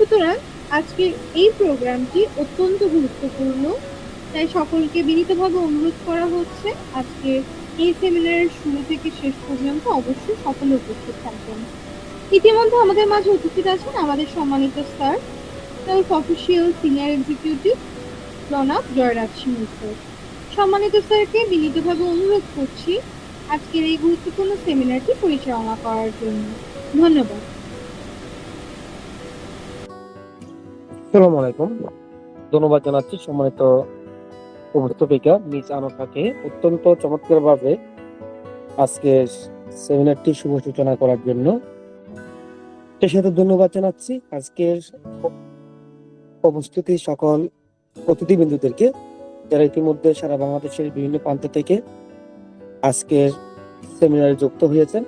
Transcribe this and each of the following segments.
সুতরাং আজকের এই প্রোগ্রামটি অত্যন্ত গুরুত্বপূর্ণ, তাই সকলকে বিনীতভাবে অনুরোধ করা হচ্ছে আজকে এই সেমিনারের শুরু থেকে শেষ পর্যন্ত অবশ্যই সকলে উপস্থিত থাকবেন। ইতিমধ্যে আমাদের মাঝে উপস্থিত আছেন আমাদের সম্মানিত sir, self official senior executive Pranab Jayraj Singh sir. সম্মানিত স্যারকে বিনীতভাবে অনুরোধ করছি আজকের এই গুরুত্বপূর্ণ সেমিনারটি পরিচালনা করার জন্য। ধন্যবাদ। আসসালামু আলাইকুম। ধন্যবাদ জানাচ্ছি সম্মানিত উপস্থাপিকা মিস আনোখাকে অত্যন্ত চমৎকারভাবে আজকে সেমিনারটি শুভ সূচনা করার জন্য। সেই সাথে ধন্যবাদ জানাচ্ছি আজকের উপস্থিতি সকল অতিথিবৃন্দদেরকে, যারা ইতিমধ্যে সারা বাংলাদেশের বিভিন্ন প্রান্ত থেকে আজকের সেমিনারে যুক্ত হয়েছেন।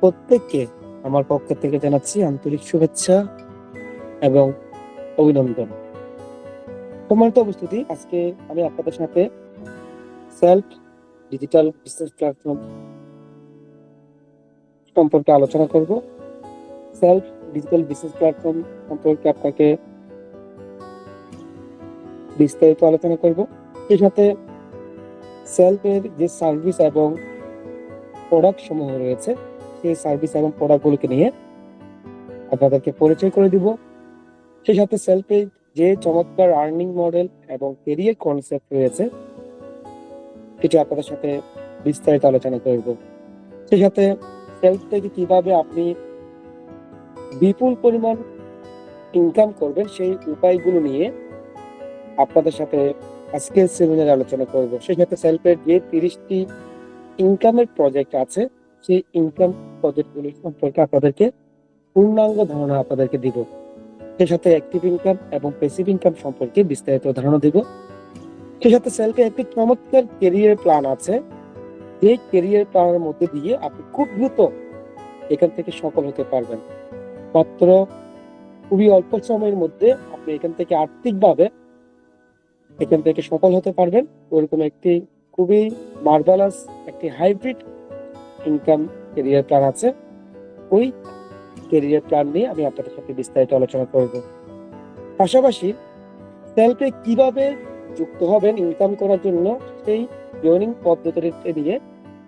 প্রত্যেককে আমার পক্ষ থেকে জানাচ্ছি আন্তরিক শুভেচ্ছা এবং অভিনন্দন। সম্মানিত উপস্থিতি, আজকে আমি আপনাদের সাথে সেলফ ডিজিটাল বিজনেস প্ল্যাটফর্ম সম্পর্কে আলোচনা করব। সেলফ ডিজিটাল বিজনেস প্ল্যাটফর্ম সম্পর্কে আপনাকে বিস্তারিত আলোচনা করব। এর সাথে সেলফের যে সার্ভিস এবং প্রোডাক্ট সমূহ রয়েছে, সেই সার্ভিস এবং প্রোডাক্টগুলোকে নিয়ে আপনাদেরকে পরিচয় করে দিব। সেই সাথে সেলফের যে চমৎকার আর্নিং মডেল এবং কেরিয়ার কনসেপ্ট রয়েছে, এটি আপনাদের সাথে বিস্তারিত আলোচনা করব। সেই সাথে সেলফ থেকে কিভাবে আপনি বিপুল পরিমাণ ইনকাম করবেন সেই উপায়গুলো নিয়ে আপনাদের সাথে আজকের সেমিনারে আলোচনা করব। সেই সাথে সেলফের যে 30টি ইনকামের প্রজেক্ট আছে, সেই ইনকাম প্রজেক্টগুলি সম্পর্কে আপনাদেরকে পূর্ণাঙ্গ ধারণা আপনাদেরকে দিব। সেই সাথে অ্যাক্টিভ ইনকাম এবং প্যাসিভ ইনকাম সম্পর্কে বিস্তারিত ধারণা দিব। সেই সাথে সেলফে একটি চমৎকার কেরিয়ার প্ল্যান আছে, এই কেরিয়ার প্ল্যানের মধ্যে দিয়ে আপনি খুব দ্রুত এখান থেকে সফল হতে পারবেন। মাত্র খুবই অল্প সময়ের মধ্যে আপনি এখান থেকে আর্থিকভাবে এখান থেকে সফল হতে পারবেন। ওরকম একটি খুবই মার্ভেলাস একটি হাইব্রিড ইনকাম কেরিয়ার প্ল্যান আছে। ওই কেরিয়ার প্ল্যান নিয়ে আমি আপনাদের সাথে বিস্তারিত আলোচনা করব। পাশাপাশি সেলফে কিভাবে যুক্ত হবেন ইনকাম করার জন্য, সেই জয়নিং পদ্ধতি নিয়ে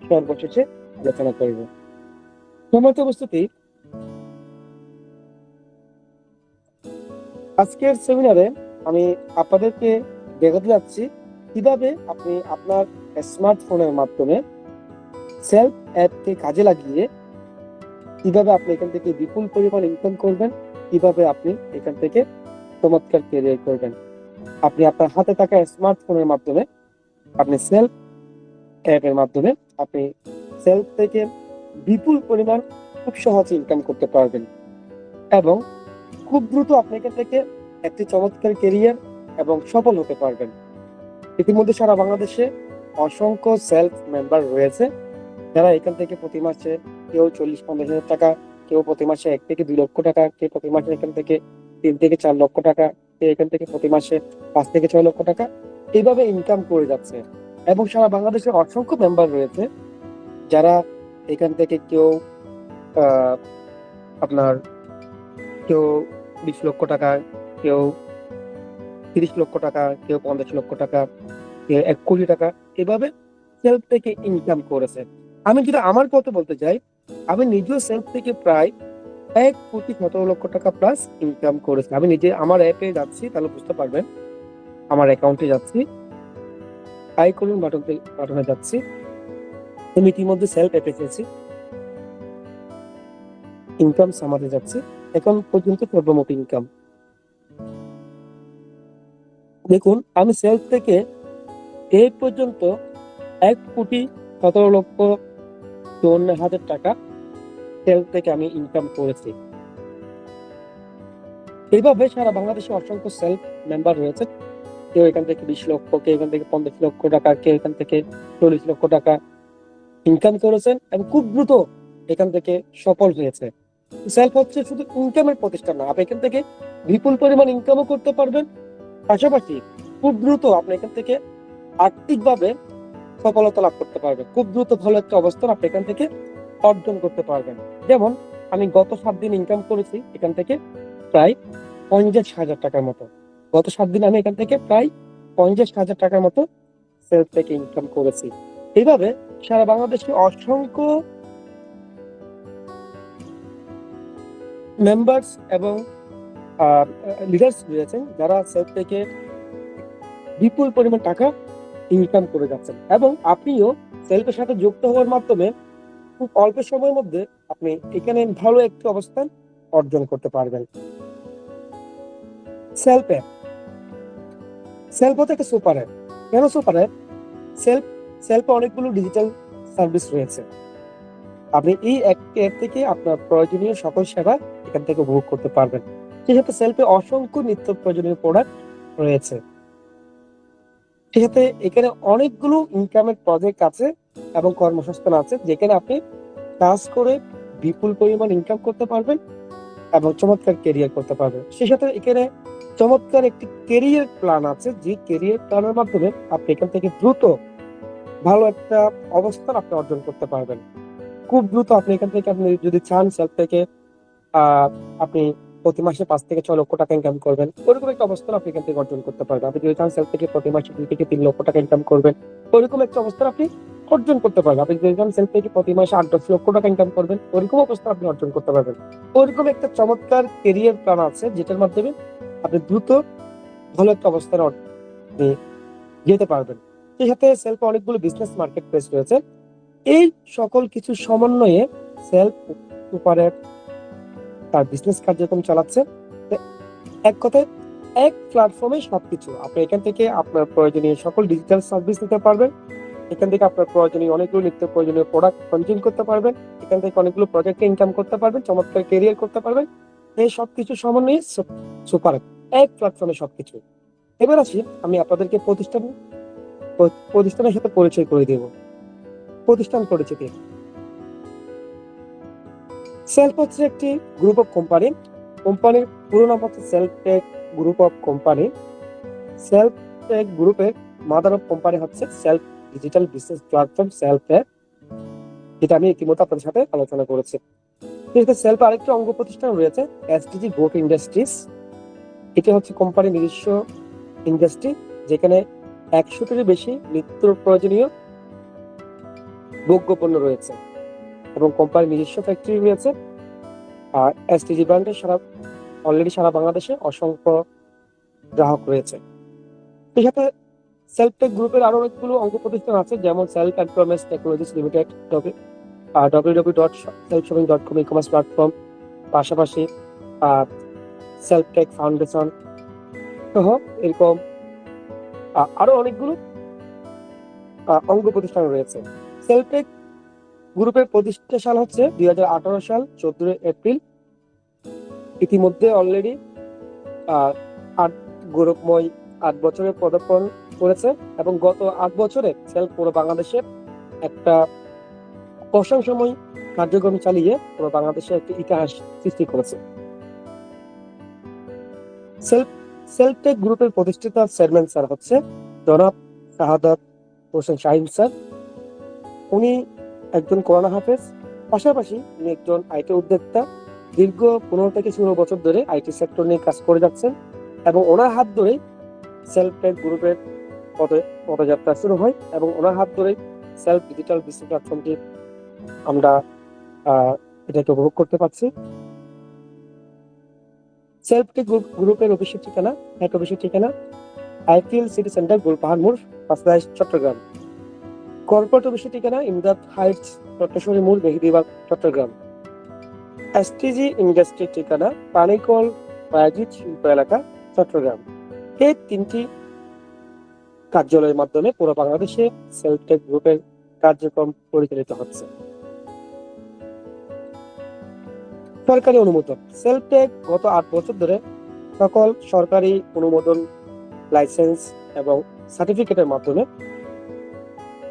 সর্বশেষে আলোচনা করব। সম্মানিত উপস্থিতি, আজকের সেমিনারে আমি আপনাদেরকে দেখাতে যাচ্ছি কিভাবে আপনি আপনার স্মার্টফোনের মাধ্যমে সেলফ অ্যাপকে কাজে লাগিয়ে কিভাবে আপনি এখান থেকে বিপুল পরিমাণ ইনকাম করবেন, কিভাবে আপনি এখান থেকে চমৎকার ক্যারিয়ার করবেন। আপনি আপনার হাতে থাকা স্মার্টফোনের মাধ্যমে আপনি সেলফ অ্যাপের মাধ্যমে আপনি সেলফ থেকে বিপুল পরিমাণ খুব সহজে ইনকাম করতে পারবেন এবং খুব দ্রুত আপনি এখান থেকে একটি চমৎকার ক্যারিয়ার এবং সফল হতে পারবেন। ইতিমধ্যে সারা বাংলাদেশে অসংখ্য সেলফ মেম্বার রয়েছে, যারা এখান থেকে প্রতি মাসে কেউ 40-50 হাজার টাকা, কেউ প্রতি মাসে 1 থেকে 2 লক্ষ টাকা, কেউ প্রতি মাসে এখান থেকে 3 থেকে 4 লক্ষ টাকা, কেউ এখান থেকে প্রতি মাসে 5 থেকে 6 লক্ষ টাকা এইভাবে ইনকাম করে যাচ্ছে। এবং সারা বাংলাদেশে অসংখ্য মেম্বার রয়েছে, যারা এখান থেকে কেউ আপনার কেউ 20 লক্ষ টাকা, কেউ 30 লক্ষ টাকা, কেউ 50 লক্ষ টাকা, কেউ 1 কোটি টাকা এভাবে সেলফ থেকে ইনকাম করেছে। আমি যদি আমার কথা বলতে চাই, আমি নিজেও সেলফ থেকে প্রায় 1,17 লক্ষ টাকা প্লাস ইনকাম করেছি। আমি নিজে আমার অ্যাপে যাচ্ছি, তাহলে বুঝতে পারবেন। আমার অ্যাকাউন্টে যাচ্ছি, আই করুন বাটনে যাচ্ছি, আমি ইতিমধ্যে সেলফ অ্যাপে এসেছি, ইনকাম সামারে যাচ্ছি। এখন পর্যন্ত সর্বমোট ইনকাম দেখুন, আমি সেলফ থেকে এই পর্যন্ত 1,17,54,হাজার টাকা সেলফ থেকে আমি ইনকাম করেছি। এইভাবে সারা বাংলাদেশে অসংখ্য সেলফ মেম্বার রয়েছে, কেউ এখান থেকে 20 লক্ষ, কেউ এখান থেকে 50 লক্ষ টাকা, কেউ এখান থেকে 40 লক্ষ টাকা ইনকাম করেছেন এবং খুব দ্রুত এখান থেকে সফল হয়েছে। সেলফ হচ্ছে শুধু ইনকামের প্রতিষ্ঠান না, আপনি এখান থেকে বিপুল পরিমাণ ইনকামও করতে পারবেন, পাশাপাশি খুব দ্রুত আপনি এখান থেকে আর্থিকভাবে সফলতা লাভ করতে পারবেন। খুব দ্রুত ভালো একটা অবস্থান আপনি এখান থেকে অর্জন করতে পারবেন। যেমন আমি গত 7 দিন ইনকাম করেছি এখান থেকে প্রায় 50,000 টাকার মতো। গত 7 দিন আমি এখান থেকে প্রায় 50,000 টাকার মতো সেলফ থেকে ইনকাম করেছি। এইভাবে সারা বাংলাদেশে অসংখ্য মেম্বার্স এবং লিডার্স রয়েছেন যারা সেলফ থেকে বিপুল পরিমাণ টাকা ইনকাম করে যাচ্ছেন, এবং আপনিও সেলফের সাথে যুক্ত হওয়ার মাধ্যমে খুব অল্প সময়ের মধ্যে আপনি এখানে ভালো একটি অবস্থান অর্জন করতে পারবেন। সেলফ অ্যাপ, সেলফ হচ্ছে একটা সুপার অ্যাপ। কেন সুপার অ্যাপ? সেলফ সেলফে অনেকগুলো ডিজিটাল সার্ভিস রয়েছে। আপনি এই অ্যাপ থেকে আপনার প্রয়োজনীয় সকল সেবা এখান থেকে উপভোগ করতে পারবেন। সেক্ষেত্রে সেলফে অসংখ্য নিত্য প্রয়োজনীয় প্রোডাক্ট রয়েছে। সেক্ষেত্রে এখানে অনেকগুলো ইনকামের প্রজেক্ট আছে এবং কর্মসংস্থান আছে, যেখানে আপনি কাজ করে বিপুল পরিমাণ ইনকাম করতে পারবেন এবং চমৎকার কেরিয়ার করতে পারবেন। সেই সাথে এখানে চমৎকার একটি কেরিয়ার প্ল্যান আছে, যে কেরিয়ার প্ল্যানের মাধ্যমে আপনি এখান থেকে দ্রুত ভালো একটা অবস্থান আপনি অর্জন করতে পারবেন। খুব দ্রুত আপনি এখান থেকে, আপনি যদি চান সেলফ থেকে আপনি প্রতি মাসে 5 থেকে 6 লক্ষ টাকা ইনকাম করবেন, ওরকম একটা অবস্থান আপনি এখান থেকে অর্জন করতে পারবেন। আপনি যদি চান সেলফ থেকে প্রতি মাসে 2 থেকে 3 লক্ষ টাকা ইনকাম করবেন, ওরকম একটা অবস্থান আপনি অর্জন করতে পারবেন। আপনি যদি চান সেলফ থেকে প্রতি মাসে 8-10 লক্ষ টাকা ইনকাম করবেন, ওরকম অবস্থান আপনি অর্জন করতে পারবেন। ওরকম একটা চমৎকার কেরিয়ার প্ল্যান আছে, যেটার মাধ্যমে আপনি দ্রুত ভালো একটা অবস্থানে আপনি যেতে পারবেন। সেই সাথে সেলফে অনেকগুলো বিজনেস মার্কেট প্লেস রয়েছে। এই সকল কিছু সমন্বয়ে সেলফ সুপার অ্যাপ তার বিজনেস কার্যক্রম চালাচ্ছে। এক কথায় এক প্ল্যাটফর্মে সবকিছু আপনি এখান থেকে আপনার প্রয়োজনীয় সকল ডিজিটাল সার্ভিস নিতে পারবেন। এখান থেকে আপনার প্রয়োজনীয় অনেকগুলো নিত্য প্রয়োজনীয় প্রোডাক্ট কনজিউম করতে পারবেন। এখান থেকে অনেকগুলো প্রজেক্টে ইনকাম করতে পারবেন, চমৎকার কেরিয়ার করতে পারবেন। এই সবকিছু সমন্বয়ে সুপার অ্যাপ, এক প্ল্যাটফর্মে সবকিছু। এবার আসি, আমি আপনাদেরকে প্রতিষ্ঠানের সাথে পরিচয় করে দেব। প্রতিষ্ঠান পরিচিতি। সেলফ হচ্ছে একটি গ্রুপ অফ কোম্পানি। কোম্পানির পুরো নাম হচ্ছে self tech group of company. Self tech গ্রুপের মাদার অফ কোম্পানি হচ্ছে self digital business platform self tech, যেটা আমি ইতিমধ্যে আপনাদের সাথে আলোচনা করেছি। সেলফ আরেকটি অঙ্গ প্রতিষ্ঠান রয়েছে এসডিজি গ্রুপ ইন্ডাস্ট্রিজ। এটা হচ্ছে কোম্পানির নিজস্ব ইন্ডাস্ট্রি, যেখানে 100-টিরও বেশি নিত্য প্রয়োজনীয় ভোগ্যপণ্য রয়েছে এবং কোম্পানির নিজস্ব ফ্যাক্টরি রয়েছে। আর এসটিজি ব্র্যান্ডের অলরেডি সারা বাংলাদেশে অসংখ্য গ্রাহক রয়েছে। এর সাথে সেলফ টেক গ্রুপের আরো অনেকগুলো অঙ্গ প্রতিষ্ঠান আছে, যেমন self employment technologies limited, www.selfshopping.com ecommerce platform, পাশাপাশি সেলফ টেক ফাউন্ডেশন সহ এরকম আরো অনেকগুলো অঙ্গ প্রতিষ্ঠান রয়েছে। সেলফ টেক গ্রুপের প্রতিষ্ঠা সাল হচ্ছে 2018 সাল 14 এপ্রিল। ইতিমধ্যে অলরেডি 8 বছরের পদার্পণ করেছে এবং গত 8 বছরে সেলফ পুরো বাংলাদেশে একটা প্রশংসময় কার্যক্রম চালিয়ে পুরো বাংলাদেশে একটি ইতিহাস সৃষ্টি করেছে। সেলফ টেক গ্রুপের প্রতিষ্ঠাতা চেয়ারম্যান স্যার হচ্ছে জনাব শাহাদাত হোসেন শাহিন স্যার। উনি একজন কোরআন হাফেজ, পাশাপাশি উনি একজন আইটি উদ্যোক্তা। দীর্ঘ 15 থেকে 16 বছর ধরে আইটি সেক্টর নিয়ে কাজ করে যাচ্ছেন এবং ওনার হাত ধরে সেলফ টেক গ্রুপের পদযাত্রা শুরু হয় এবং ওনার হাত ধরে সেলফ ডিজিটাল বিজনেস প্ল্যাটফর্মটি আমরা এটাকে উপভোগ করতে পারছি। সেলফ টেক গ্রুপের অফিসের ঠিকানা, হেড অফিসের ঠিকানা আইপিএল সিটি সেন্টার, গোলপাহাড় মোড়, পাঁচলাইশ, চট্টগ্রাম। কর্পোরেট অফিসের ঠিকানা ইমদাদ হাইটস, চট্টশ্বরী মোড়, মেহেদীবাগ, চট্টগ্রাম। এসটিজি ইন্ডাস্ট্রির ঠিকানা পানিকল, বায়াজিৎ শিল্প এলাকা, চট্টগ্রাম। এই 3টি কার্যালয়ের মাধ্যমে পুরো বাংলাদেশে সেলফ টেক গ্রুপের কার্যক্রম পরিচালিত হচ্ছে। সরকারি অনুমোদন। সেলফ টেক গত 8 বছর ধরে সকল সরকারি অনুমোদন, লাইসেন্স এবং সার্টিফিকেটের মাধ্যমে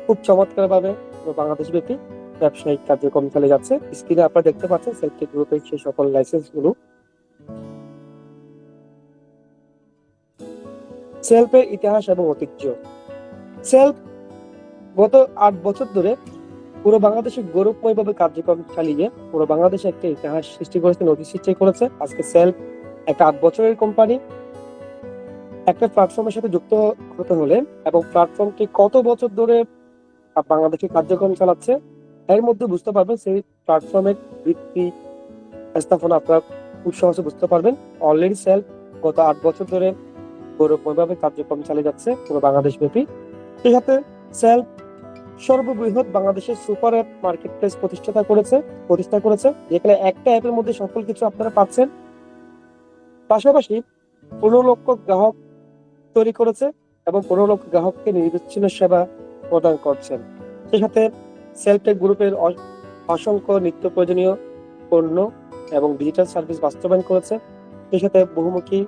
খুব চমৎকার ভাবে বাংলাদেশ ব্যাপী ব্যবসায়িক কার্যক্রম চলে যাচ্ছে। স্ক্রিনে আপনারা দেখতে পাচ্ছেন সেলফ টেক গ্রুপের সেই সকল লাইসেন্স গুলো। সেলফের ইতিহাস এবং ঐতিহ্য। সেলফ গত 8 বছর ধরে পুরো বাংলাদেশে গৌরবময় ভাবে কার্যক্রম চালিয়ে পুরো বাংলাদেশে একটা ইতিহাস সৃষ্টি করেছে, নদী সৃষ্টি করেছে। আজকে সেলফ একটা 8 বছরের কোম্পানি একটা প্ল্যাটফর্মের সাথে যুক্ত হতে হলে এবং প্ল্যাটফর্মটি কত বছর ধরে বাংলাদেশে কার্যক্রম চালাচ্ছে এর মধ্যে বুঝতে পারবেন, সেই প্ল্যাটফর্মের ভিত্তি স্থাপনা আপনার খুব সহজে বুঝতে পারবেন। অলরেডি সেলফ গত 8 বছর ধরে গৌরবময়ভাবে কার্যক্রম চালিয়ে যাচ্ছে পুরো বাংলাদেশ ব্যাপী। সেই সাথে সেলফ সর্ববৃহৎ বাংলাদেশের সুপার অ্যাপ মার্কেট প্লেস প্রতিষ্ঠা করেছে, যেখানে একটা অ্যাপের মধ্যে সকল কিছু আপনারা পাচ্ছেন। পাশাপাশি 15 লক্ষ গ্রাহক তৈরি করেছে এবং 15 লক্ষ গ্রাহককে নির্বিচ্ছিন্ন সেবা প্রদান করছেন। সেই সাথে সেলফটেক গ্রুপের অসংখ্য নিত্য প্রয়োজনীয় পণ্য এবং ডিজিটাল সার্ভিস বাস্তবায়ন করেছে। সেই সাথে বহুমুখী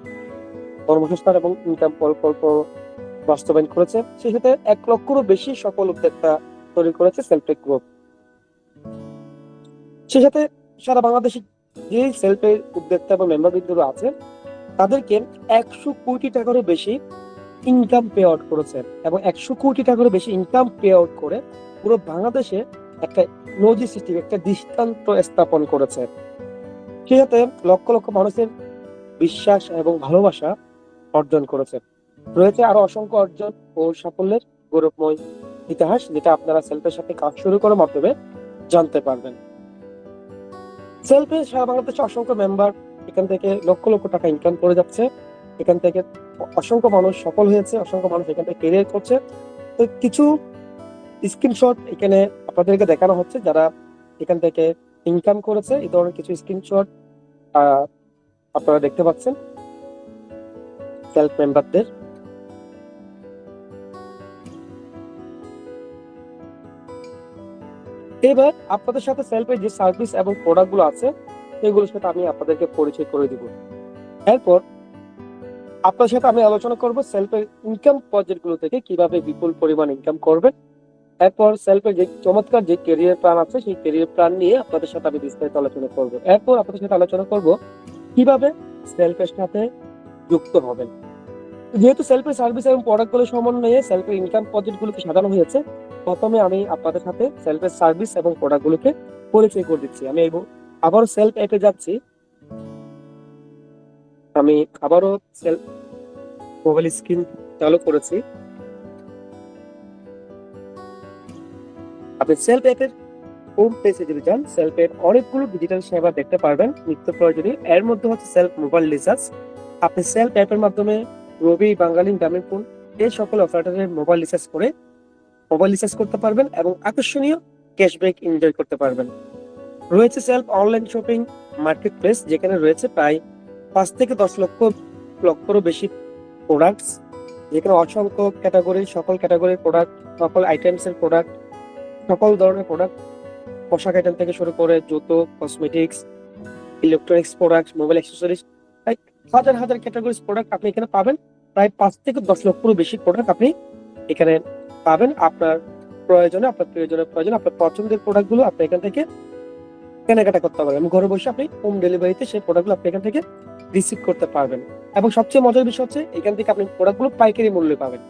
কর্মসংস্থান এবং ইনকাম প্রকল্প বাস্তবায়ন করেছে। সেই সাথে 1 লক্ষেরও বেশি সকল উদ্যোক্তা তৈরি করেছে সেলফটেক গ্রুপ। সেই সাথে সারা বাংলাদেশে যে সেলফের উদ্যোক্তা এবং মেম্বারবৃন্দরা আছে তাদেরকে 100 কোটি টাকারও বেশি ইনকাম পে আউট করেছে এবং 100 কোটি টাকারও বেশি ইনকাম পে আউট করে পুরো বাংলাদেশে একটা নজির সৃষ্টি, একটা দৃষ্টান্ত স্থাপন করেছে। সেই সাথে লক্ষ লক্ষ মানুষের বিশ্বাস এবং ভালোবাসা অর্জন করেছে। রয়েছে আরো অসংখ্য অর্জন ও সাফল্যের গৌরবময় ইতিহাস, যেটা আপনারা সেলফের সাথে কাজ শুরু করার মাধ্যমে জানতে পারবেন। সেলফে সারা বাংলাদেশে অসংখ্য মেম্বার, এখান থেকে লক্ষ লক্ষ টাকা ইনকাম করে যাচ্ছে। এখান থেকে অসংখ্য মানুষ সফল হয়েছে, অসংখ্য মানুষ এখান থেকে কেরিয়ার করছে। তো কিছু স্ক্রিনশট এখানে আপনাদেরকে দেখানো হচ্ছে যারা এখান থেকে ইনকাম করেছে। এই ধরনের কিছু স্ক্রিনশট আপনারা দেখতে পাচ্ছেন সেলফ মেম্বারদের। এবার আপনাদের সাথে সেলফের যে সার্ভিস এবং প্রোডাক্ট গুলো আছে সেগুলোর সাথে আমি আপনাদেরকে পরিচয় করে দিব। এরপর আপনার সাথে আমি আলোচনা করব সেলফের ইনকাম প্রজেক্ট গুলো থেকে কিভাবে বিপুল পরিমাণ ইনকাম করবেন। এরপর সেলফের যে চমৎকার যে ক্যারিয়ার প্ল্যান আছে সেই ক্যারিয়ার প্ল্যান নিয়ে আপনাদের সাথে আমি বিস্তারিত আলোচনা করব। এরপর আপনাদের সাথে আলোচনা করব কিভাবে সেলফের সাথে যুক্ত হবেন। যেহেতু সেলফের সার্ভিস এবং প্রোডাক্ট গুলো সমন্বয়ে সেলফের ইনকাম প্রজেক্ট গুলোকে সাজানো হয়েছে, প্রথমে আমি আপনাদের সাথে সেলফের সার্ভিস এবং প্রোডাক্ট গুলোকে পরিচয় করে দিচ্ছি। আমি আবারও সেলফ অ্যাপে যাচ্ছি। আমি আবারও সেলফ মোবাইল স্ক্রিন চালু করেছি। আপনি সেলফ অ্যাপের হোম পেজে যদি যান, সেলফ অ্যাপ অনেকগুলো ডিজিটাল সেবা দেখতে পারবেন নিত্য প্রয়োজনীয়। এর মধ্যে হচ্ছে সেলফ মোবাইল রিচার্জ। আপনি সেলফ অ্যাপের মাধ্যমে রবি, বাঙালি, গ্রামীণফোন এই সকল অপারেটরের মোবাইল রিচার্জ করতে পারবেন এবং আকর্ষণীয় ক্যাশব্যাক এনজয় করতে পারবেন। রয়েছে self online shopping market place, যেখানে রয়েছে প্রায় 5 থেকে 10 লক্ষেরও বেশি প্রোডাক্টস, যেখানে অসংখ্য ক্যাটাগরি, সকল ক্যাটাগরির প্রোডাক্ট, সকল আইটেমস এর প্রোডাক্ট, সকল ধরনের প্রোডাক্ট, পোশাক আইটেম থেকে শুরু করে জুতো, cosmetics, electronics product, mobile accessories, হাজার হাজার ক্যাটাগরিজ প্রোডাক্ট আপনি এখানে পাবেন। প্রায় 5 থেকে 10 লক্ষেরও বেশি প্রোডাক্ট আপনি এখানে পাবেন। আপনার প্রয়োজনে, আপনার প্রিয়জনের প্রয়োজনে, আপনার পছন্দের প্রোডাক্ট গুলো আপনি এখান থেকে কেনাকাটা করতে পারবেন এবং ঘরে বসে আপনি হোম ডেলিভারিতে সেই প্রোডাক্টগুলো আপনি এখান থেকে রিসিভ করতে পারবেন। এবং সবচেয়ে মজার বিষয় হচ্ছে এখান থেকে আপনি প্রোডাক্টগুলো পাইকারি মূল্যে পাবেন।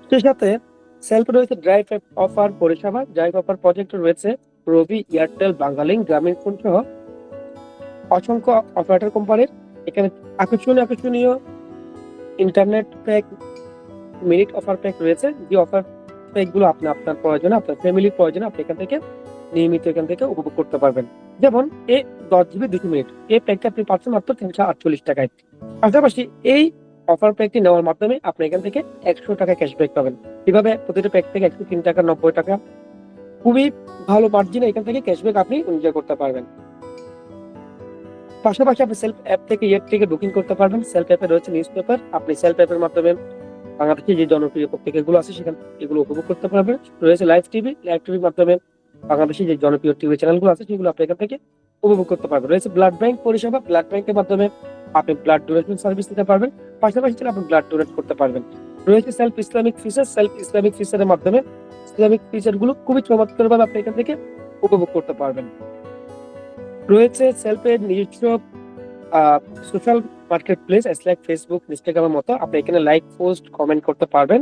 সেই সাথে সেলফে রয়েছে ড্রাইভ অফার পরিষেবা। ড্রাইভ অফার প্রজেক্ট রয়েছে রবি, এয়ারটেল, বাংলালিংক, গ্রামীণফোন সহ অসংখ্য অপারেটর কোম্পানির। এখানে আকর্ষণীয় internet pack, minute offer pack রয়েছে। যে অফার প্যাক গুলো আপনি আপনার প্রয়োজনে, আপনার ফ্যামিলির প্রয়োজনে আপনি এখান থেকে নিয়মিত এখান থেকে উপভোগ করতে পারবেন। যেমন এই 10 GB 200 মিনিট এই প্যাকটা আপনি পাচ্ছেন মাত্র 348 টাকায়। পাশাপাশি এই অফার প্যাকটি নেওয়ার মাধ্যমে আপনি এখান থেকে 100 টাকা ক্যাশব্যাক পাবেন। কিভাবে? প্রতিটা প্যাক থেকে 103 টাকা 90 টাকা, খুবই ভালো মার্জিনে এখান থেকে ক্যাশব্যাক আপনি এনজয় করতে পারবেন। পাশাপাশি আপনি সেলফ অ্যাপ থেকে এয়ার টিকেট বুকিং করতে পারবেন। সেলফ অ্যাপে রয়েছে নিউজ পেপার। আপনি সেলফ অ্যাপের মাধ্যমে বাংলাদেশে যে জনপ্রিয় পত্রিকাগুলো আছে সেখানে এগুলো উপভোগ করতে পারবেন। রয়েছে লাইভ টিভির মাধ্যমে বাংলাদেশে যে জনপ্রিয় টিভি চ্যানেলগুলো আছে সেগুলো আপনি এখান থেকে উপভোগ করতে পারবেন। রয়েছে ব্লাড ব্যাংক পরিষেবা। ব্লাড ব্যাংকের মাধ্যমে আপনি ব্লাড ডোনেশন সার্ভিস নিতে পারবেন, পাশাপাশি আপনি ব্লাড ডোনেট করতে পারবেন। রয়েছে সেলফ ইসলামিক ফিচারের মাধ্যমে ইসলামিক ফিচার গুলো খুবই চমৎকারভাবে আপনি এখান থেকে উপভোগ করতে পারবেন। রয়েছে সেলফের নিজস্ব social market place like Facebook, ইনস্টাগ্রামের মতো। আপনি এখানে লাইক, পোস্ট, কমেন্ট করতে পারবেন।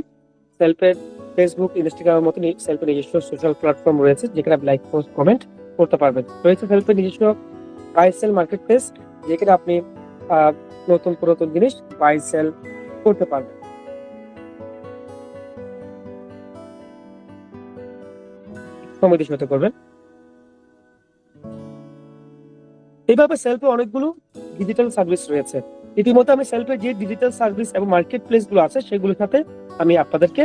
সেলফের ফেসবুক, ইনস্টাগ্রামের মতো সেলফের নিজস্ব সোশ্যাল প্ল্যাটফর্ম রয়েছে যেখানে আপনি লাইক, পোস্ট, কমেন্ট করতে পারবেন। রয়েছে সেলফের নিজস্ব আইএসএল মার্কেট প্লেস, যেখানে আপনি আহ, নতুন পুরাতন জিনিস বাই সেল করতে পারবেন। সমিতির সাথে করবেন। এইভাবে সেলফে অনেকগুলো ডিজিটাল সার্ভিস রয়েছে। ইতিমধ্যে আমি সেলফে যে ডিজিটাল সার্ভিস এবং মার্কেট প্লেস গুলো আছে সেগুলোর সাথে আমি আপনাদেরকে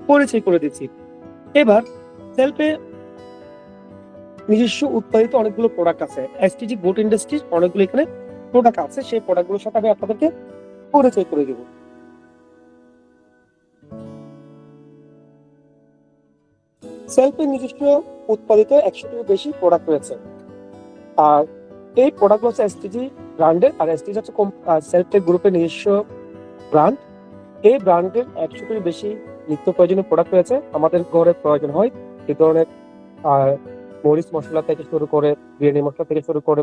পরিচয় করে দিচ্ছি। এবার সেলফে নিজস্ব উৎপাদিত অনেকগুলো প্রোডাক্ট আছে, এসটিজি গোট ইন্ডাস্ট্রির অনেকগুলো এখানে প্রোডাক্ট আছে, সেই প্রোডাক্টগুলোর সাথে আমি আপনাদেরকে পরিচয় করে দেব। সেলফের নিজস্ব উৎপাদিত 100টিরও বেশি প্রোডাক্ট রয়েছে। আর এই প্রোডাক্টগুলো হচ্ছে এসটিজি ব্র্যান্ডের, আর এসটিজি হচ্ছে সেলফের গ্রুপের নিজস্ব ব্র্যান্ড। এই ব্র্যান্ডের 100টির বেশি নিত্য প্রয়োজনীয় প্রোডাক্ট রয়েছে। আমাদের ঘরে প্রয়োজন হয় এই ধরনের মরিচ মশলা থেকে শুরু করে, বিরিয়ানি মশলা থেকে শুরু করে,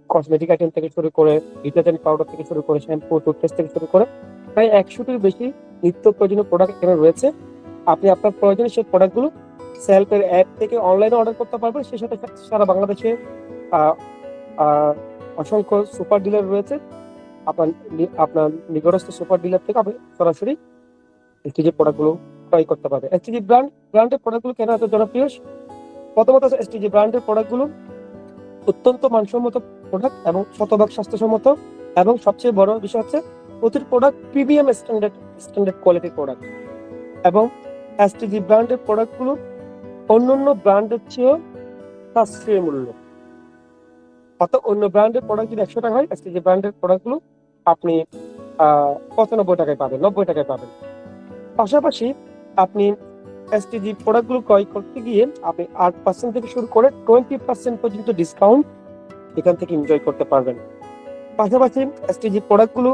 কসমেটিক আইটেম থেকে শুরু করে, ডিটারজেন্ট পাউডার থেকে শুরু করে, শ্যাম্পু, টুথপেস্ট থেকে শুরু করে প্রায় 100টির বেশি নিত্য প্রয়োজনীয় প্রোডাক্ট এখানে রয়েছে। আপনি আপনার প্রয়োজনে সেই প্রোডাক্টগুলো সেলফের অ্যাপ থেকে অনলাইনে অর্ডার করতে পারবেন। সেই সাথে সারা বাংলাদেশে আহ, আহ, অসংখ্য সুপার ডিলার রয়েছে। আপনার আপনার নিকটস্থ সুপার ডিলার থেকে আপনি সরাসরি এসটিজি প্রোডাক্টগুলো ক্রয় করতে পারবেন। এসটিজি ব্র্যান্ডের প্রোডাক্টগুলো কেন এত জনপ্রিয়? প্রথমত এসটিজি ব্র্যান্ডের প্রোডাক্টগুলো অত্যন্ত মানসম্মত প্রোডাক্ট এবং শতভাগ স্বাস্থ্যসম্মত, এবং সবচেয়ে বড় বিষয় হচ্ছে প্রতিটি প্রোডাক্ট প্রিমিয়াম স্ট্যান্ডার্ড কোয়ালিটির প্রোডাক্ট। এবং এসটিজি ব্র্যান্ডের প্রোডাক্টগুলো অন্যান্য ব্র্যান্ডের চেয়েও সাশ্রয়ী মূল্য। অর্থাৎ অন্য ব্র্যান্ডের প্রোডাক্ট যদি 100 টাকা হয়, এসটিজি ব্র্যান্ডের প্রোডাক্টগুলো আপনি 95 টাকায় পাবেন, 90 টাকায় পাবেন। পাশাপাশি আপনি এসটিজি প্রোডাক্টগুলো ক্রয় করতে গিয়ে আপনি 8% থেকে শুরু করে 20% পর্যন্ত ডিসকাউন্ট এখান থেকে এনজয় করতে পারবেন। পাশাপাশি এসটিজি প্রোডাক্টগুলো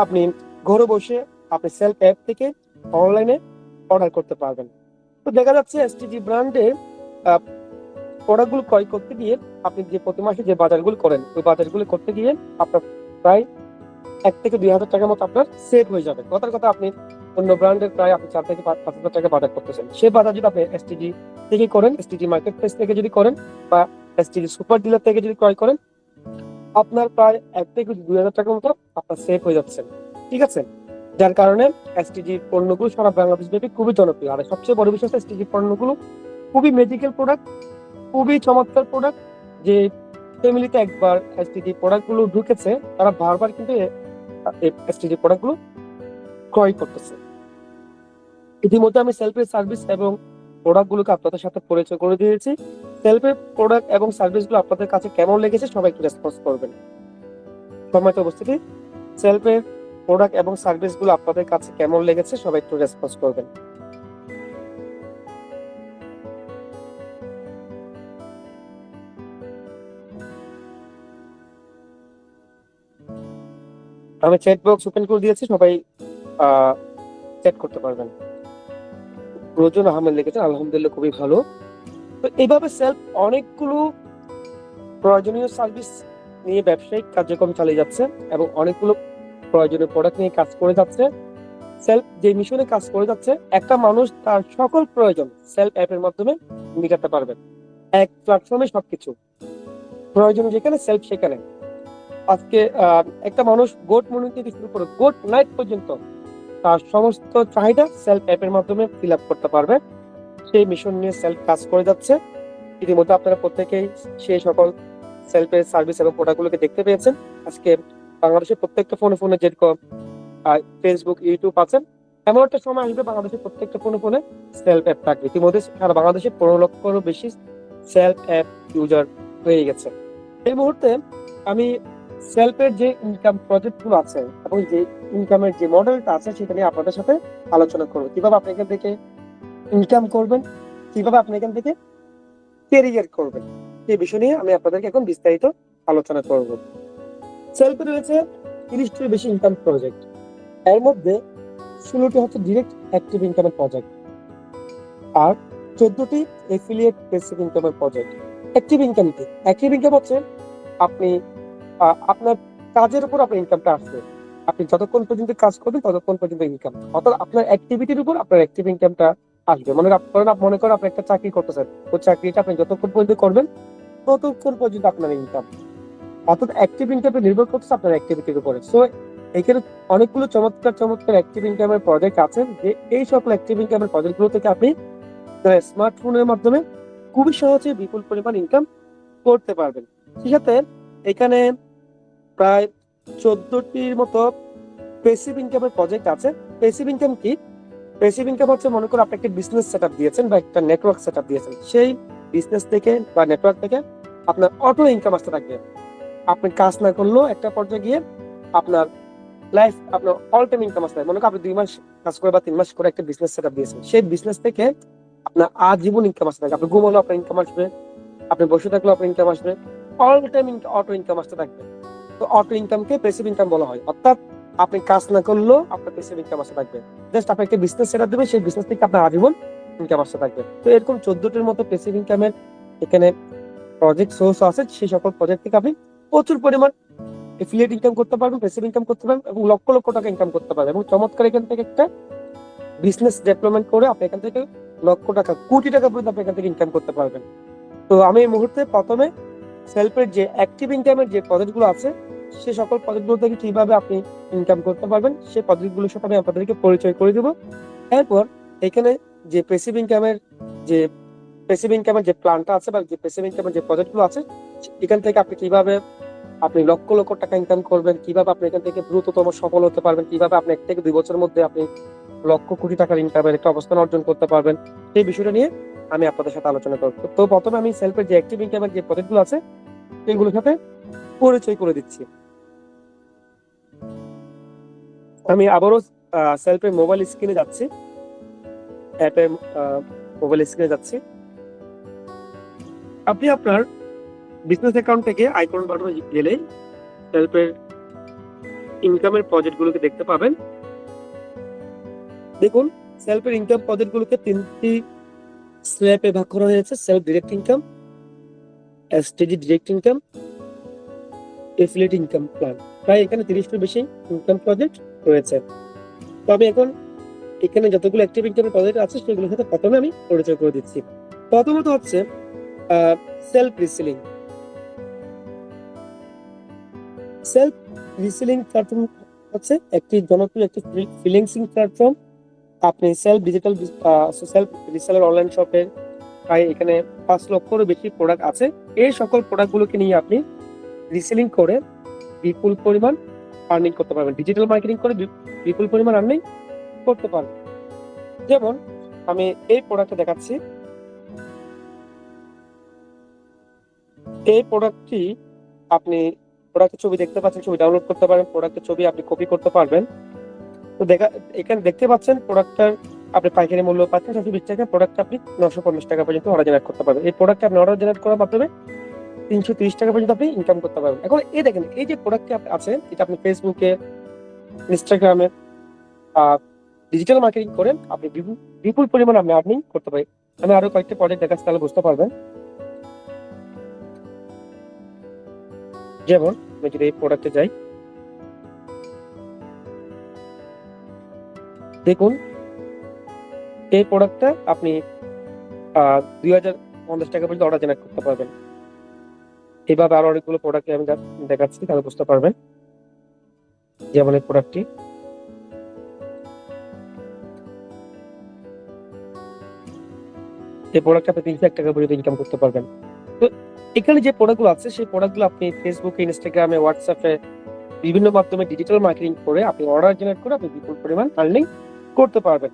আপনি ঘরে বসে আপনি সেলফ অ্যাপ থেকে অনলাইনে অর্ডার করতে পারবেন। তো দেখা যাচ্ছে এসটিজি ব্র্যান্ডের প্রোডাক্টগুলো ক্রয় করতে গিয়ে আপনি যে প্রতি মাসে যে বাজারগুলো করেন, ওই বাজারগুলো করতে গিয়ে আপনার প্রায় 1 থেকে 2 হাজার টাকার মতো আপনার সেভ হয়ে যাবে। কথার কথা, আপনি অন্য ব্র্যান্ডের প্রায় আপনি 4 থেকে 5 হাজার টাকা বাজার করতেছেন, সে বাজার যদি আপনি এসটিজি থেকে করেন, এসটিজি মার্কেট প্লেস থেকে যদি করেন, বা এসটিজি সুপার ডিলার থেকে যদি ক্রয় করেন, আপনার প্রায় 1 থেকে 2 হাজার টাকার মতো আপনার সেভ হয়ে যাচ্ছে। ঠিক আছে? যার কারণে এসটিজি পণ্যগুলো সারা বাংলাদেশ ব্যাপী খুবই জনপ্রিয়। আর সবচেয়ে বড় বিষয় হচ্ছে এসটিজি পণ্যগুলো খুবই মেডিকেল প্রোডাক্ট, খুবই চমৎকার প্রোডাক্ট। যে ফ্যামিলিতে একবার এসটিজি প্রোডাক্টগুলো ঢুকেছে, তারা বারবার কিন্তু এসটিজি প্রোডাক্টগুলো ক্রয় করতেছে। ইতিমধ্যে আমি সেলফের সার্ভিস এবং প্রোডাক্টগুলোকে আপনাদের সাথে পরিচয় করে দিয়েছি। সেলফের প্রোডাক্ট এবং সার্ভিসগুলো আপনাদের কাছে কেমন লেগেছে সবাই একটু রেসপন্স করবেন। সম্মানিত উপস্থিতি, সেলফের প্রোডাক্ট এবং সার্ভিসগুলো আপনাদের কাছে কেমন লেগেছে সবাই একটু রেসপন্স করবেন। আমি চ্যাট বক্স ওপেন করে দিয়েছি, সবাই চ্যাট করতে পারবেন। রোজন আহমেদ লিখেছেন আলহামদুলিল্লাহ খুবই ভালো। তো এইভাবে সেলফ অনেকগুলো প্রয়োজনীয় সার্ভিস নিয়ে ব্যবসায়িক কার্যক্রম চালিয়ে যাচ্ছে এবং অনেকগুলো প্রয়োজনীয় প্রোডাক্ট নিয়ে কাজ করে যাচ্ছে। সেলফ যে মিশনে কাজ করে যাচ্ছে, একটা মানুষ তার সকল প্রয়োজন সেলফ অ্যাপের মাধ্যমে মেটাতে পারবে। এক প্ল্যাটফর্মে সবকিছু প্রয়োজন, যেখানে সেলফ সেখানে। আজকে একটা মানুষ গোট মর্নিং থেকে শুরু করে গোট নাইট পর্যন্ত তার সমস্ত চাহিদা সেলফ অ্যাপের মাধ্যমে ফিল আপ করতে পারবে। সেই মিশন নিয়ে সেলফ কাজ করে যাচ্ছে। ইতিমধ্যে আপনারা প্রত্যেকেই সেই সকল সেলফের সার্ভিস এবং প্রোডাক্টগুলোকে দেখতে পেয়েছেন। আজকে বাংলাদেশের প্রত্যেকটা ফোনে যেরকম ফেসবুক, ইউটিউব আছেন, এমন একটা সময় আসবে বাংলাদেশের প্রত্যেকটা ফোনে সেলফ অ্যাপ থাকবে। ইতিমধ্যে সারা বাংলাদেশে 15 লক্ষেরও বেশি সেলফ অ্যাপ ইউজার হয়ে গেছে। এই মুহূর্তে আমি সেলফের যে ইনকাম প্রজেক্ট গুলো আছে এবং যে ইনকামের যে মডেলটা আছে সেটা নিয়ে আপনাদের সাথে আলোচনা করবো। কিভাবে আপনি এখান থেকে ইনকাম করবেন, কিভাবে আপনি এখান থেকে ক্যারিয়ার করবেন, এই বিষয় নিয়ে আমি আপনাদেরকে এখন বিস্তারিত আলোচনা করব। সেলফে রয়েছে 30টির বেশি ইনকাম প্রজেক্ট। এর মধ্যে 16টি হচ্ছে ডিরেক্ট অ্যাক্টিভ ইনকামের প্রজেক্ট, আর 14টি এফিলিয়েট প্যাসিভ ইনকামের প্রজেক্ট। অ্যাক্টিভ ইনকাম কি? অ্যাক্টিভ ইনকাম হচ্ছে আপনি আপনার কাজের উপর আপনার ইনকামটা আসবে। আপনি যতক্ষণ পর্যন্ত কাজ করবেন ততক্ষণ পর্যন্ত ইনকাম, অর্থাৎ আপনার অ্যাক্টিভিটির উপর আপনার অ্যাক্টিভ ইনকামটা আসবে। মনে করেন আপনি একটা চাকরি করতেছেন, ওই চাকরিটা আপনি যতক্ষণ পর্যন্ত করবেন ততক্ষণ পর্যন্ত আপনার ইনকাম, অর্থাৎ অ্যাক্টিভ ইনকামে নির্ভর করতেছে আপনার অ্যাক্টিভিটির উপরে। সো এখানে অনেকগুলো চমৎকার চমৎকার অ্যাক্টিভ ইনকামের প্রজেক্ট আছে, যে এই সকল অ্যাক্টিভ ইনকামের প্রজেক্ট গুলো থেকে আপনি স্মার্টফোনের মাধ্যমে খুবই সহজে বিপুল পরিমাণ ইনকাম করতে পারবেন। সেই সাথে এখানে প্রায় 14টির মতো প্যাসিভ ইনকামের প্রজেক্ট আছে। প্যাসিভ ইনকাম কি? প্যাসিভ ইনকাম হচ্ছে, মনে করুন আপনি একটা বিজনেস সেটআপ দিয়েছেন বা একটা নেটওয়ার্ক সেটআপ দিয়েছেন, সেই বিজনেস থেকে বা নেটওয়ার্ক থেকে আপনার অটো ইনকাম আসতে থাকবে। আপনি কাজ না করলেও একটা পর্যায়ে গিয়ে আপনার আপনার অল টাইম ইনকাম আসবে। মনে করেন আপনি 2 মাস কাজ করে বা 3 মাস করে একটা বিজনেস সেটআপ দিয়েছেন, সেই বিজনেস থেকে আপনার আজীবন ইনকাম আসতে থাকবে। আপনি ঘুমালেও আপনার ইনকাম আসবে, আপনি বসে থাকলেও আপনার ইনকাম আসবে, অল টাইম অটো ইনকাম আসতে থাকবে। তো অটো ইনকামকে প্যাসিভ ইনকাম বলা হয়, অর্থাৎ আপনি কাজ না করলেও আপনার প্যাসিভ ইনকাম আসতে থাকবে। জাস্ট আপনি একটা বিজনেস সেটআপ দেবেন, সেই বিজনেস থেকে আপনার আজীবন ইনকাম আসতে থাকবে। তো এরকম 14টির মতো প্যাসিভ ইনকামের এখানে প্রজেক্ট সোর্স আছে। সেই সকল প্রজেক্ট থেকে আপনি প্রচুর পরিমাণ এফিলিয়েট ইনকাম করতে পারবেন, প্যাসিভ ইনকাম করতে পারবেন এবং লক্ষ লক্ষ টাকা ইনকাম করতে পারবেন। এবং চমৎকার এখান থেকে একটা বিজনেস ডেভেলপমেন্ট করে আপনি এখান থেকে লক্ষ টাকা, কোটি টাকা পর্যন্ত আপনি এখান থেকে ইনকাম করতে পারবেন। তো আমি এই মুহূর্তে প্রথমে সেলফের যে অ্যাক্টিভ ইনকামের যে প্রজেক্টগুলো আছে, সে সকল প্রজেক্টগুলো থেকে কিভাবে আপনি ইনকাম করতে পারবেন সেই প্রজেক্টগুলোর সাথে আমি আপনাদেরকে পরিচয় করে দেবো। এরপর এখানে যে যে প্যাসিভ ইনকামের যে প্ল্যানটা আছে বা যে প্যাসিভ ইনকামের যে প্রজেক্টগুলো আছে, এখান থেকে আপনি কিভাবে আপনি লক্ষ লক্ষ টাকা ইনকাম করবেন, কিভাবে আপনি এখান থেকে দ্রুততম সফল হতে পারবেন, কিভাবে আপনি 1 থেকে 2 বছরের মধ্যে আপনি লক্ষ কোটি টাকার ইনকামের একটা অবস্থান অর্জন করতে পারবেন, সেই বিষয়টা নিয়ে আমি আপনাদের সাথে আলোচনা করব। তো প্রথমে আমি সেলফের যে অ্যাক্টিভ ইনকামের যে প্রজেক্টগুলো আছে সেগুলোর সাথে পরিচয় করে দিচ্ছি। আমি আবারও সেলফের মোবাইল স্ক্রিনে যাচ্ছি, অ্যাপের মোবাইল স্ক্রিনে যাচ্ছি। আপনি আপনার বিজনেস অ্যাকাউন্ট থেকে আইকন বাটনে গেলেই সেলফের ইনকামের প্রজেক্টগুলোকে দেখতে পাবেন। দেখুন, সেলফের ইনকাম প্রজেক্টগুলোকে 3টি স্ল্যাবে ভাগ করা হয়েছে: self direct income, STG direct income, affiliate income plan. প্রায় এখানে 30টির বেশি ইনকাম প্রজেক্ট রয়েছে। তো আমি এখন এখানে যতগুলো অ্যাক্টিভ ইনকামের প্রজেক্ট আছে সেগুলোর সাথে প্রথমে আমি পরিচয় করে দিচ্ছি। প্রথমত হচ্ছে self reselling. Self reselling platform হচ্ছে একটি জনপ্রিয় একটি ফ্রিল্যান্সিং প্ল্যাটফর্ম। আপনি সেলফ রিসেলার অনলাইন শপে প্রায় এখানে 5 লক্ষেরও বেশি প্রোডাক্ট আছে। এই সকল প্রোডাক্টগুলোকে নিয়ে আপনি রিসেলিং করে বিপুল পরিমাণ আর্নিং করতে পারবেন, ডিজিটাল মার্কেটিং করে বিপুল পরিমাণ আর্নিং করতে পারবেন। যেমন আমি এই প্রোডাক্টটা দেখাচ্ছি। এই প্রোডাক্টটি আপনি প্রোডাক্টের ছবি দেখতে পাচ্ছেন, ছবি ডাউনলোড করতে পারেন, প্রোডাক্টের ছবি আপনি কপি করতে পারবেন। তো এখানে দেখতে পাচ্ছেন প্রোডাক্টটার আপনি পাইকারি মূল্য পাচ্ছেন 720 টাকা, প্রোডাক্ট আপনি 950 টাকা পর্যন্ত অর্ডার জেনারেট করতে পারবেন। এই প্রোডাক্টটা আপনি অর্ডার জেনারেট করার মাধ্যমে 330 টাকা পর্যন্ত আপনি ইনকাম করতে পারবেন। এখন এই দেখেন, এই যে প্রোডাক্টটি আছে এটা আপনি ফেসবুকে, ইনস্টাগ্রামে ডিজিটাল মার্কেটিং করেন আপনি বিপুল পরিমাণ আপনি আর্নিং করতে পারেন। আমি আরো কয়েকটা প্রোডাক্ট দেখাচ্ছি, তাহলে বুঝতে পারবেন। যেমন আমি যদি এই প্রোডাক্টে যাই, দেখুন এই প্রোডাক্টটা আপনি 2050 টাকা পর্যন্ত অর্ডার জেনারেট করতে পারবেন। এইভাবে আরো অনেকগুলো প্রোডাক্ট আমি দেখাচ্ছি, তাহলে বুঝতে পারবেন। যেমন এই প্রোডাক্টটি, এই প্রোডাক্ট আপনি 301 টাকা পর্যন্ত ইনকাম করতে পারবেন। তো এখানে যে প্রোডাক্টগুলো আছে সেই প্রোডাক্টগুলো আপনি ফেসবুকে, ইনস্টাগ্রামে, হোয়াটসঅ্যাপে বিভিন্ন মাধ্যমে ডিজিটাল মার্কেটিং করে আপনি অর্ডার জেনারেট করে আপনি বিপুল পরিমাণ আর্নিং করতে পারবেন।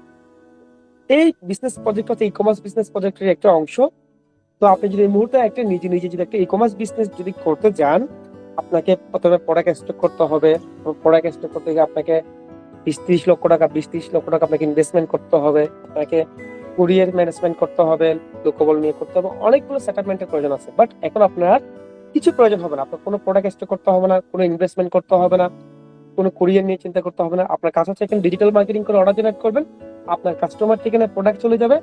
এই বিজনেস প্রজেক্ট হচ্ছে ই কমার্স বিজনেস প্রজেক্টের একটা অংশ। তো আপনি যদি এই মুহূর্তে একটা নিজে যদি একটা ই কমার্স বিজনেস যদি করতে যান, আপনাকে প্রথমে প্রোডাক্ট স্টক করতে হবে। প্রোডাক্ট স্টক করতে গিয়ে আপনাকে 20-30 লক্ষ টাকা আপনাকে ইনভেস্টমেন্ট করতে হবে, আপনাকে কুরিয়ার ম্যানেজমেন্ট করতে হবে, লোকবল নিয়ে করতে হবে, অনেকগুলো সেটেলমেন্টের প্রয়োজন আছে। বাট এখন আপনার কিছু প্রয়োজন হবে না, আপনার কোনো প্রোডাক্ট স্টক করতে হবে না, কোনো ইনভেস্টমেন্ট করতে হবে না, কোনো কুরিয়ার নিয়ে চিন্তা করতে হবে না। আপনার কাজ হচ্ছে এখানে ডিজিটাল মার্কেটিং করে অর্ডার জেনারেট করবেন, আপনার কাস্টমার ঠিকানা প্রোডাক্ট চলে যাবে,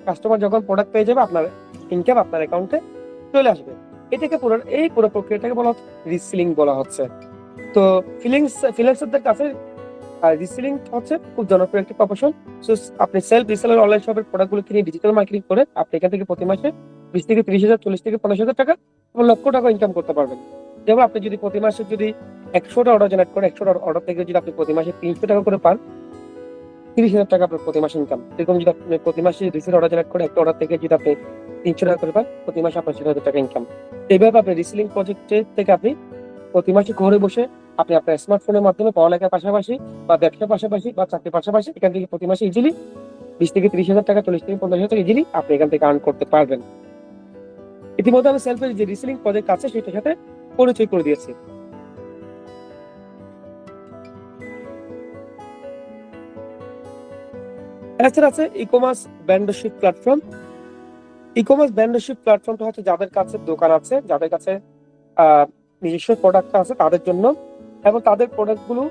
কাস্টমার যখন প্রোডাক্ট পেয়ে যাবে আপনার ইনকাম আপনার অ্যাকাউন্টে চলে আসবে। এই পুরো প্রক্রিয়াটাকে বলা হচ্ছে রিসেলিং বলা হচ্ছে। তো ফ্রিল্যান্সারদের কাছে আর রিসেলিং হচ্ছে খুব জনপ্রিয় একটি প্রফেশন। সো আপনি সেলফ রিসেলার অনলাইন শপের প্রোডাক্টগুলো কিনে ডিজিটাল মার্কেটিং করে আপনি এখান থেকে প্রতি মাসে 20 থেকে 30 হাজার, 40 থেকে 50 হাজার টাকা এবং লক্ষ টাকা ইনকাম করতে পারবেন। যেমন আপনি যদি প্রতি মাসে যদি 100টা অর্ডার জেনারেট করেন, 100টা অর্ডার থেকে যদি আপনি প্রতি মাসে 300 টাকা করে পান, 30 হাজার টাকা আপনার প্রতি মাসে ইনকাম। এরকম যদি আপনি প্রতি মাসে 200 অর্ডার জেনারেট করেন, একটা অর্ডার থেকে যদি আপনি 300 টাকা করে পান, প্রতি মাসে আপনার 60 হাজার টাকা ইনকাম। এইভাবে আপনি রিসেলিং প্রজেক্টের থেকে আপনি প্রতি মাসে ঘরে বসে আপনি আপনার স্মার্টফোনের মাধ্যমে পড়ালেখার পাশাপাশি বা ব্যবসার পাশাপাশি বা চাকরির পাশাপাশি এখান থেকে প্রতি মাসে ইজিলি 20 থেকে 30 হাজার টাকা, 40 থেকে 50 হাজার টাকা ইজিলি আপনি এখান থেকে আর্ন করতে পারবেন। ইতিমধ্যে আমি সেলফের যে রিসেলিং প্রজেক্ট আছে সেটার সাথে পরিচয় করে দিয়েছি। এছাড়া আছে e commerce vendorship platform. E commerce vendorship প্ল্যাটফর্মটা হচ্ছে যাদের কাছে দোকান আছে, যাদের কাছে নিজস্ব প্রোডাক্ট আছে তাদের জন্য, এবং তাদের প্রোডাক্টগুলো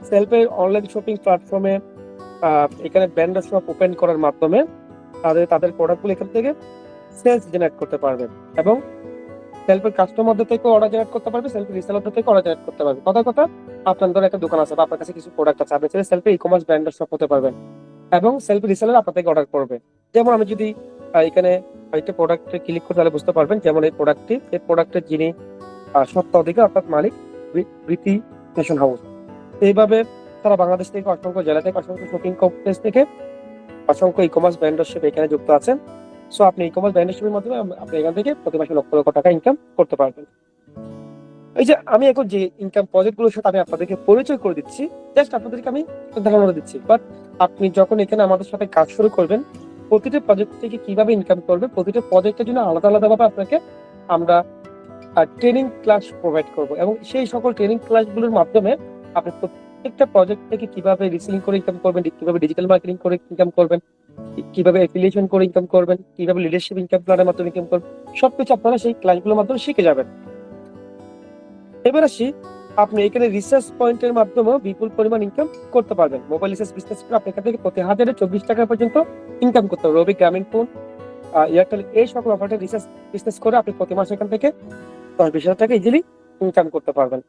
সেলফের অনলাইন শপিং প্ল্যাটফর্মে এখানে ভেন্ডর শপ ওপেন করার মাধ্যমে তাদের প্রোডাক্টগুলো এখান থেকে সেলস জেনারেট করতে পারবে এবং সেলফের কাস্টমারদের থেকে অর্ডার জেনারেট করতে পারবে, সেলফের রিসেলারদের থেকে অর্ডার জেনারেট করতে পারবে। কথা কথা আপনার ধরো একটা দোকান আছে বা আপনার কাছে কিছু প্রোডাক্ট আছে, আপনি সেলফে ই কমার্স ভেন্ডর শপ হতে পারবেন এবং সেলফ রিসেলার আপনার থেকে অর্ডার করবে। যেমন আমি যদি এখানে একটা প্রোডাক্টে ক্লিক করে তাহলে বুঝতে পারবেন, যেমন এই প্রোডাক্টের যিনি সত্ত্ব অধিকার অর্থাৎ মালিক প্রীতি ফ্যাশন হাউস। এইভাবে সারা বাংলাদেশ থেকে, অসংখ্য জেলা থেকে, অসংখ্য শপিং কমপ্লেক্স থেকে, অসংখ্য ই কমার্স ভেন্ডরশিপ এখানে যুক্ত আছেন। সো আপনি ই কমার্স ভেন্ডরশিপের মাধ্যমে আপনি এখান থেকে প্রতি মাসে লক্ষ লক্ষ টাকা ইনকাম করতে পারবেন। এই যে আমি এখন যে ইনকাম প্রজেক্ট গুলোর সাথে আমি আপনাদেরকে পরিচয় করে দিচ্ছি, জাস্ট আপনাদেরকে আমি ধারণা দিচ্ছি, বাট আপনি যখন এখানে আমাদের সাথে কাজ শুরু করবেন, প্রতিটা প্রজেক্ট থেকে কিভাবে ইনকাম করবে, প্রতিটা প্রজেক্টের জন্য আলাদা আলাদা ভাবে আপনাকে আমরা ট্রেনিং ক্লাস প্রোভাইড করব এবং সেই সকল ট্রেনিং ক্লাসগুলোর মাধ্যমে আপনি প্রত্যেকটা প্রজেক্ট থেকে কিভাবে রিসেলিং করে ইনকাম করবেন, কিভাবে ডিজিটাল মার্কেটিং করে ইনকাম করবেন, কিভাবে অ্যাফিলিয়েশন করে ইনকাম করবেন, কিভাবে লিডারশিপ ইনকাম প্ল্যানের মাধ্যমে ইনকাম করবেন, সবকিছু আপনারা সেই ক্লাসগুলোর মাধ্যমে শিখে যাবেন। এবার আসি, আপনি এখানে রিসার্চ পয়েন্টের মাধ্যমে বিপুল পরিমাণ ইনকাম করতে পারবেন। মোবাইল রিসার্চ বিজনেস করে আপনি এখান থেকে প্রতি 1024 টাকা পর্যন্ত ইনকাম করতে পারবেন। রবি গ্রামীণ ফোন, এয়ারটেল, এই সকল অপারেটর রিসার্চ বিজনেস করে আপনি প্রতি মাসে এখান থেকে 10-20 হাজার টাকা ইজিলি ইনকাম করতে পারবেন।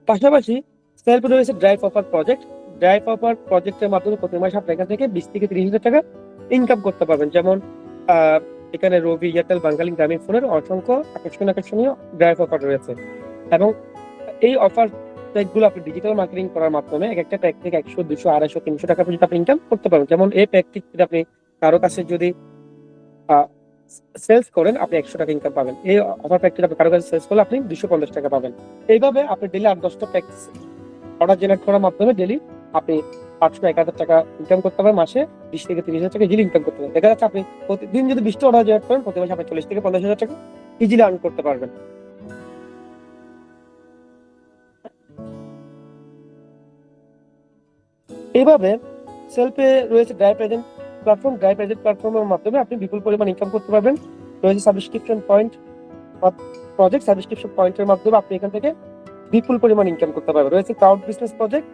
পাশাপাশি সেলফ রয়েছে drive offer project. Drive offer প্রজেক্টের মাধ্যমে প্রতি মাসে আপনি এখান থেকে 20 থেকে 30 হাজার টাকা ইনকাম করতে পারবেন। যেমন এখানে রবি, এয়ারটেল, বাঙালি গ্রামীণ ফোনের অসংখ্য আকর্ষণীয় ড্রাইভ অফার রয়েছে এবং এই অফার প্যাকগুলো আপনি ডিজিটাল মার্কেটিং করার মাধ্যমে এক একটা প্যাক থেকে 100, 200, 250, 300 টাকা পর্যন্ত আপনি ইনকাম করতে পারবেন। যেমন এই প্যাকটি যদি আপনি কারো কাছে যদি সেলস করেন, আপনি 100 টাকা ইনকাম পাবেন। এই অফার প্যাকটি আপনি কারো কাছে সেলস করলে আপনি 250 টাকা পাবেন। এইভাবে আপনি ডেলি 8-10টা প্যাক অর্ডার জেনারেট করার মাধ্যমে ডেলি আপনি 500-1000 টাকা ইনকাম করতে পারবেন। মাসে 20 থেকে 30 হাজার টাকা ইজিলি ইনকাম করতে পারবেন। দেখা যাচ্ছে আপনি প্রতিদিন যদি 20টা অর্ডার জেনারেট করেন, প্রতি মাসে আপনি 40 থেকে 50 হাজার টাকা ইজিলি আর্ন করতে পারবেন। এইভাবে সেলফে রয়েছে drive agent platform. Drive agent প্ল্যাটফর্মের মাধ্যমে আপনি বিপুল পরিমাণ ইনকাম করতে পারবেন। রয়েছে সাবস্ক্রিপশন পয়েন্ট প্রজেক্ট। সাবস্ক্রিপশন পয়েন্টের মাধ্যমে আপনি এখান থেকে বিপুল পরিমাণ ইনকাম করতে পারবেন। রয়েছে ক্লাউড বিজনেস প্রজেক্ট।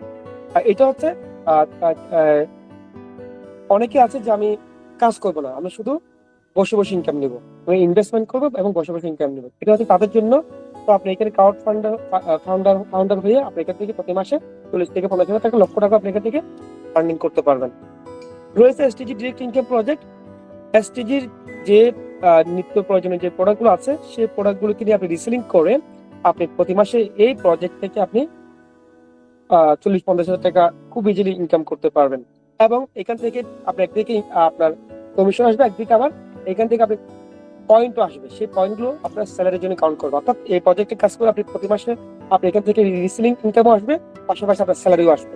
এটা হচ্ছে অনেকে আছে যে আমি কাজ করবো না, আমি শুধু বসে বসে ইনকাম নিব, আমি ইনভেস্টমেন্ট করবো এবং বসে বসে ইনকাম নিব। এটা হচ্ছে তাদের জন্য। তো আপনি এখানে ক্রাউড ফাউন্ডার হয়ে আপনি এখান থেকে প্রতি মাসে 40 থেকে 50 হাজার টাকা, লক্ষ টাকা আপনি এখান থেকে আর্নিং করতে পারবেন। রয়েছে এসটিজি ডিরেক্ট ইনকাম প্রজেক্ট। এসটিজির যে নিত্য প্রয়োজনীয় যে প্রোডাক্টগুলো আছে সেই প্রোডাক্টগুলোকে নিয়ে আপনি রিসেলিং করে আপনি প্রতি মাসে এই প্রজেক্ট থেকে আপনি 40-50 হাজার টাকা খুব ইজিলি ইনকাম করতে পারবেন। এবং এখান থেকে আপনি একদিকে আপনার কমিশন আসবে, একদিকে আবার এখান থেকে আপনি পয়েন্টও আসবে। সেই পয়েন্টগুলো আপনার স্যালারির জন্য কাউন্ট করবে। অর্থাৎ এই প্রজেক্টে কাজ করে আপনি প্রতি মাসে আপনি এখান থেকে রিসেলিং ইনকামও আসবে, পাশাপাশি আপনার স্যালারিও আসবে।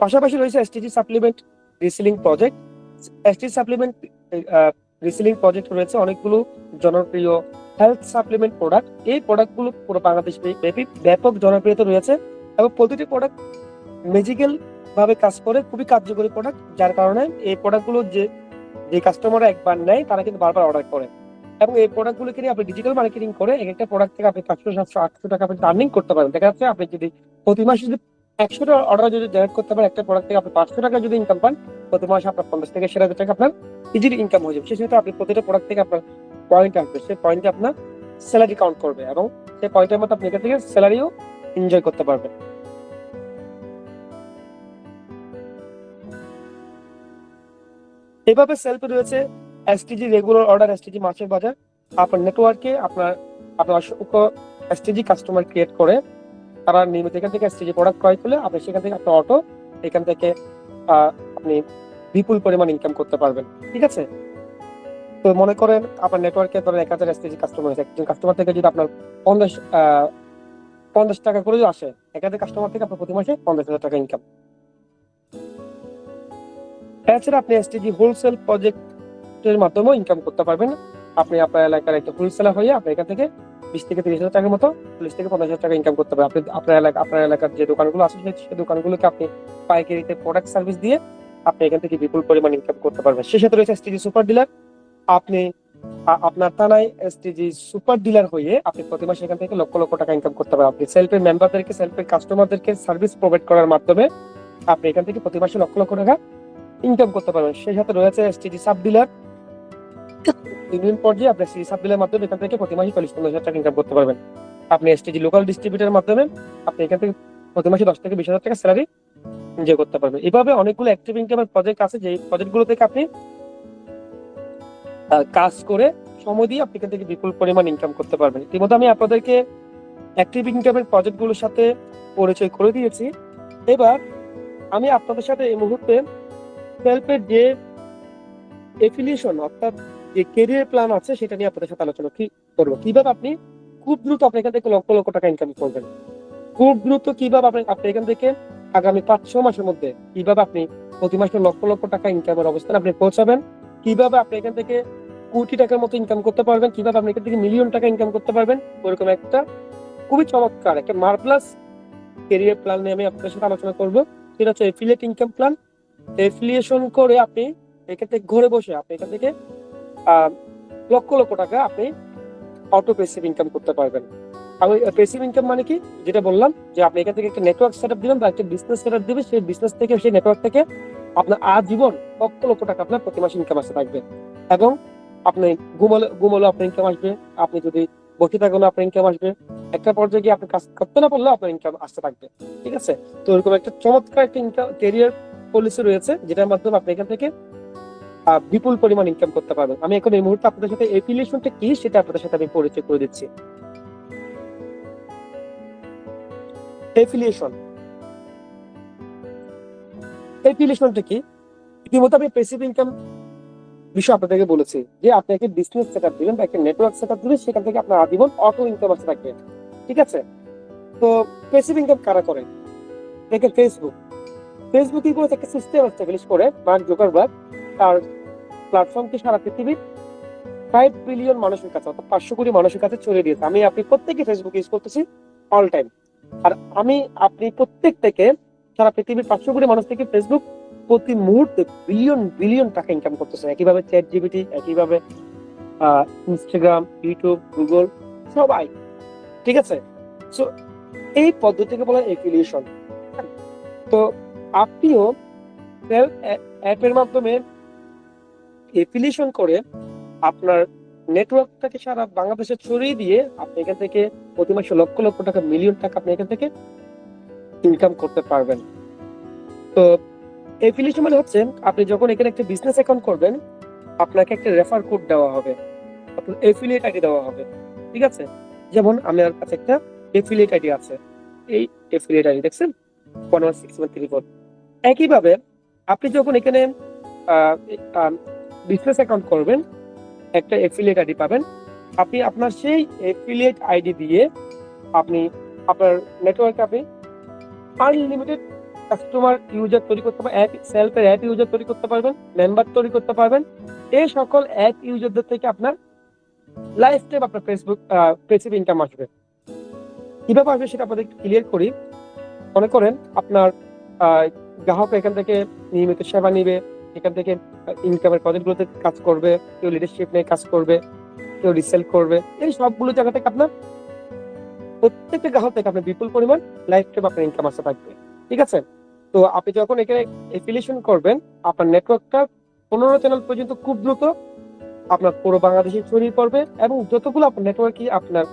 পাশাপাশি রয়েছে STG supplement reselling project. STG supplement reselling project রয়েছে অনেকগুলো জনপ্রিয় হেলথ সাপ্লিমেন্ট প্রোডাক্ট। এই প্রোডাক্টগুলো পুরো বাংলাদেশ ব্যাপী ব্যাপক জনপ্রিয়তা রয়েছে এবং প্রতিটি প্রোডাক্ট ম্যাজিক্যাল ভাবে কাজ করে, খুবই কার্যকরী প্রোডাক্ট, যার কারণে এই প্রোডাক্টগুলো যে কাস্টমাররা একবার নেয় তারা কিন্তু বারবার অর্ডার করে। এবং এই প্রোডাক্টগুলো কিনে আপনি ডিজিটাল মার্কেটিং করে এক একটা প্রোডাক্ট থেকে আপনি 500, 700, 800 টাকা আপনি আর্নিং করতে পারেন। দেখা যাচ্ছে আপনি যদি প্রতি মাসে যদি 100টা অর্ডার যদি জেনারেট করতে পারেন, একটা প্রোডাক্ট থেকে আপনি 500 টাকা যদি ইনকাম পান, প্রতি মাসে আপনার 50 থেকে 60 হাজার টাকা আপনার ইজিলি ইনকাম হয়ে যাবে। সেই সাথে আপনি প্রতিটা প্রোডাক্ট থেকে আপনার পয়েন্ট আসবে, সেই পয়েন্টে আপনার স্যালারি কাউন্ট করবে এবং সেই পয়েন্টের মতো আপনি এখান থেকে স্যালারিও এনজয় করতে পারবেন। এভাবে সেলফে রয়েছে এসটিজি রেগুলার অর্ডার, এসটিজি মাসের বাজার। আপনার নেটওয়ার্কে আপনার অসংখ্য এসটিজি কাস্টমার ক্রিয়েট করে তারা নিয়মিত এখান থেকে এসটিজি প্রোডাক্ট ক্রয় করলে আপনি সেখান থেকে আপনার অটো এখান থেকে আপনি বিপুল পরিমাণ ইনকাম করতে পারবেন। ঠিক আছে, তো মনে করেন আপনার নেটওয়ার্কে ধরেন 1000 এসটিজি কাস্টমার আছে, একজন কাস্টমার থেকে যদি আপনার 50 টাকা করে আসে, 1000 কাস্টমার থেকে আপনার প্রতি মাসে 50,000 টাকা ইনকাম। এছাড়া আপনি এসটিজি হোলসেল প্রজেক্টের মাধ্যমেও ইনকাম করতে পারবেন। আপনি আপনার এলাকার একটা হোলসেলার হয়ে আপনি এখান থেকে 20 থেকে 30,000 টাকার মতো, 40 থেকে 50,000 টাকা ইনকাম করতে পারবেন। আপনি আপনার এলাকার যে দোকানগুলো আছে সেই দোকানগুলোকে আপনি পাইকারিতে প্রোডাক্ট সার্ভিস দিয়ে আপনি এখান থেকে বিপুল পরিমাণ ইনকাম করতে পারবেন। সেই সাথে রয়েছে এসটিজি সুপার ডিলার। আপনি আপনার থানায় এসটিজি সুপার ডিলার হয়ে আপনি প্রতি মাসে এখান থেকে লক্ষ লক্ষ টাকা ইনকাম করতে পারবেন। আপনি সেলফের মেম্বারদেরকে, সেলফের কাস্টমারদেরকে সার্ভিস প্রোভাইড করার মাধ্যমে আপনি এখান থেকে প্রতি মাসে লক্ষ লক্ষ টাকা ইনকাম করতে পারবেন। সেই সাথে রয়েছে এসটিজি সাব ডিলার। ইউনিয়ন পর্যায়ে আপনি এসটিজি সাব ডিলার মাধ্যমে এখান থেকে প্রতি মাসে 40-50,000 টাকা ইনকাম করতে পারবেন। আপনি এসটিজি লোকাল ডিস্ট্রিবিউটরের মাধ্যমে আপনি এখান থেকে প্রতি মাসে 10 থেকে 20,000 টাকা স্যালারি এনজয় করতে পারবেন। এভাবে অনেকগুলো অ্যাক্টিভ ইনকামের প্রজেক্ট আছে, যে প্রজেক্টগুলো থেকে আপনি কাজ করে সময় দিয়ে আপনি এখান থেকে বিপুল পরিমাণ ইনকাম করতে পারবেন। ইতিমধ্যে আমি আপনাদেরকে অ্যাক্টিভ ইনকামের প্রজেক্টগুলোর সাথে পরিচয় করে দিয়েছি। এবার আমি আপনাদের সাথে এই মুহূর্তে সেলফের যে এফিলিয়েশন অর্থাৎ যে ক্যারিয়ার প্ল্যান আছে সেটা নিয়ে আপনাদের সাথে আলোচনা করবো। কিভাবে আপনি খুব দ্রুত আপনি এখান থেকে লক্ষ লক্ষ টাকা ইনকাম করবেন, খুব দ্রুত কিভাবে আপনি এখান থেকে আগামী 5-6 মাসের মধ্যে কিভাবে আপনি প্রতি মাসে লক্ষ লক্ষ টাকা ইনকামের অবস্থানে আপনি পৌঁছাবেন, কিভাবে আপনি এখান থেকে কোটি টাকার মতো ইনকাম করতে পারবেন, কিভাবে আপনি এখান থেকে মিলিয়ন টাকা ইনকাম করতে পারবেন, ওরকম একটা খুবই চমৎকার একটা মার্ভেলাস ক্যারিয়ার প্ল্যান নিয়ে আমি আপনাদের সাথে আলোচনা করবো। সেটা হচ্ছে এফিলিয়েট ইনকাম প্ল্যান। এফিলিয়েশন করে আপনি এখান থেকে ঘরে বসে আপনি এখান থেকে লক্ষ লক্ষ টাকা আপনি অটো প্যাসিভ ইনকাম করতে পারবেন। আমি প্যাসিভ ইনকাম মানে কি, যেটা বললাম যে আপনি এখান থেকে একটা নেটওয়ার্ক সেটআপ দিবেন বা একটা বিজনেস সেটআপ দিবেন, সেই বিজনেস থেকে সেই নেটওয়ার্ক থেকে আপনার আজীবন লক্ষ লক্ষ টাকা আপনার প্রতি মাসে ইনকাম আসতে থাকবে। এবং আপনি ঘুমালো আপনার ইনকাম আসবে, আপনি যদি বসে থাকলে আপনার ইনকাম আসবে, একটা পর্যায়ে গিয়ে আপনি কাজ করতে না পারলেও আপনার ইনকাম আসতে থাকবে। ঠিক আছে, তো এরকম একটা চমৎকার একটা ইনকাম ক্যারিয়ার পলিসি রয়েছে যেটার মাধ্যমে আপনি এখান থেকে বিপুল পরিমাণ ইনকাম করতে পারবেন। আমি এখন এই মুহূর্তে আপনাদের সাথে এফিলিয়েশনটা কি সেটা আপনাদের সাথে আমি পরিচয় করে দিচ্ছি। এফিলিয়েশনটা কি? ইতিমধ্যে আমি প্যাসিভ ইনকাম বিষয় আপনাদেরকে বলেছি যে আপনি একটা বিজনেস সেটআপ দিবেন বা একটা নেটওয়ার্ক সেটআপ দিবেন, সেখান থেকে আপনার আজীবন অটো ইনকাম আসতে থাকবে। ঠিক আছে, তো প্যাসিভ ইনকাম কারা করে? দেখেন ফেসবুক কি করেছে, একটা সিস্টেম এস্টাবলিশ করে মার্ক জুকারবার্গ তার প্ল্যাটফর্মকে সারা পৃথিবীর 5 বিলিয়ন মানুষের কাছে অর্থাৎ 500 কোটি মানুষের কাছে ছড়িয়ে দিয়েছে। আমি আপনি প্রত্যেকে ফেসবুক ইউজ করতেছি অল টাইম, আর আমি আপনি প্রত্যেক থেকে সারা পৃথিবীর 500 কোটি মানুষ থেকে ফেসবুক প্রতি মুহূর্তে বিলিয়ন বিলিয়ন টাকা ইনকাম করতেছে। একইভাবে চ্যাট জিপিটি, একইভাবে ইনস্টাগ্রাম, ইউটিউব, গুগল, সবাই। ঠিক আছে, সো এই পদ্ধতিকে বলা হয় এফিলিয়েশন। তো আপনিও অ্যাপের মাধ্যমে এফিলিয়েশন করে আপনার নেটওয়ার্কটাকে সারা বাংলাদেশে ছড়িয়ে দিয়ে আপনি এখান থেকে প্রতি মাসে লক্ষ লক্ষ টাকা, মিলিয়ন টাকা আপনি এখান থেকে ইনকাম করতে পারবেন। তো এফিলিয়েশন মানে হচ্ছে আপনি যখন এখানে একটা বিজনেস অ্যাকাউন্ট করবেন, আপনাকে একটা রেফার কোড দেওয়া হবে, আপনার এফিলিয়েট আইডি দেওয়া হবে। ঠিক আছে, যেমন আমার কাছে একটা এফিলিয়েট আইডি আছে, এই এফিলিয়েট আইডি দেখছেন 116134। একইভাবে আপনি যখন এখানে বিজনেস অ্যাকাউন্ট করবেন, একটা এফিলিয়েট আইডি পাবেন। আপনি আপনার সেই এফিলিয়েট আইডি দিয়ে আপনি আপনার নেটওয়ার্কে আপনি আনলিমিটেড কাস্টমার ইউজার তৈরি করতে পারবেন, সেলফের অ্যাপ ইউজার তৈরি করতে পারবেন, মেম্বার তৈরি করতে পারবেন। এই সকল অ্যাপ ইউজারদের থেকে আপনার লাইফ টাইম আপনার ফেসবুক প্যাসিভ ইনকাম আসবে। কিভাবে আসবে সেটা আপনাদের ক্লিয়ার করি। মনে করেন আপনার গ্রাহক এখান থেকে নিয়মিত সেবা নিবে, এখান থেকে ইনকামের প্রজেক্টগুলোতে কাজ করবে, কেউ লিডারশিপ নিয়ে কাজ করবে, কেউ রিসেল করবে। এই সবগুলো জায়গা থেকে আপনার প্রত্যেকটা গ্রাহক থেকে আপনার বিপুল পরিমাণ লাইফ টাইম আপনার ইনকাম আসতে থাকবে। ঠিক আছে, তো আপনি যখন এখানে এফিলিয়েশন করবেন, আপনার নেটওয়ার্কটা 15 চ্যানেল পর্যন্ত খুব দ্রুত আপনার পুরো বাংলাদেশে ছড়িয়ে পড়বে এবং যতগুলো আপনার নেটওয়ার্কে আপনার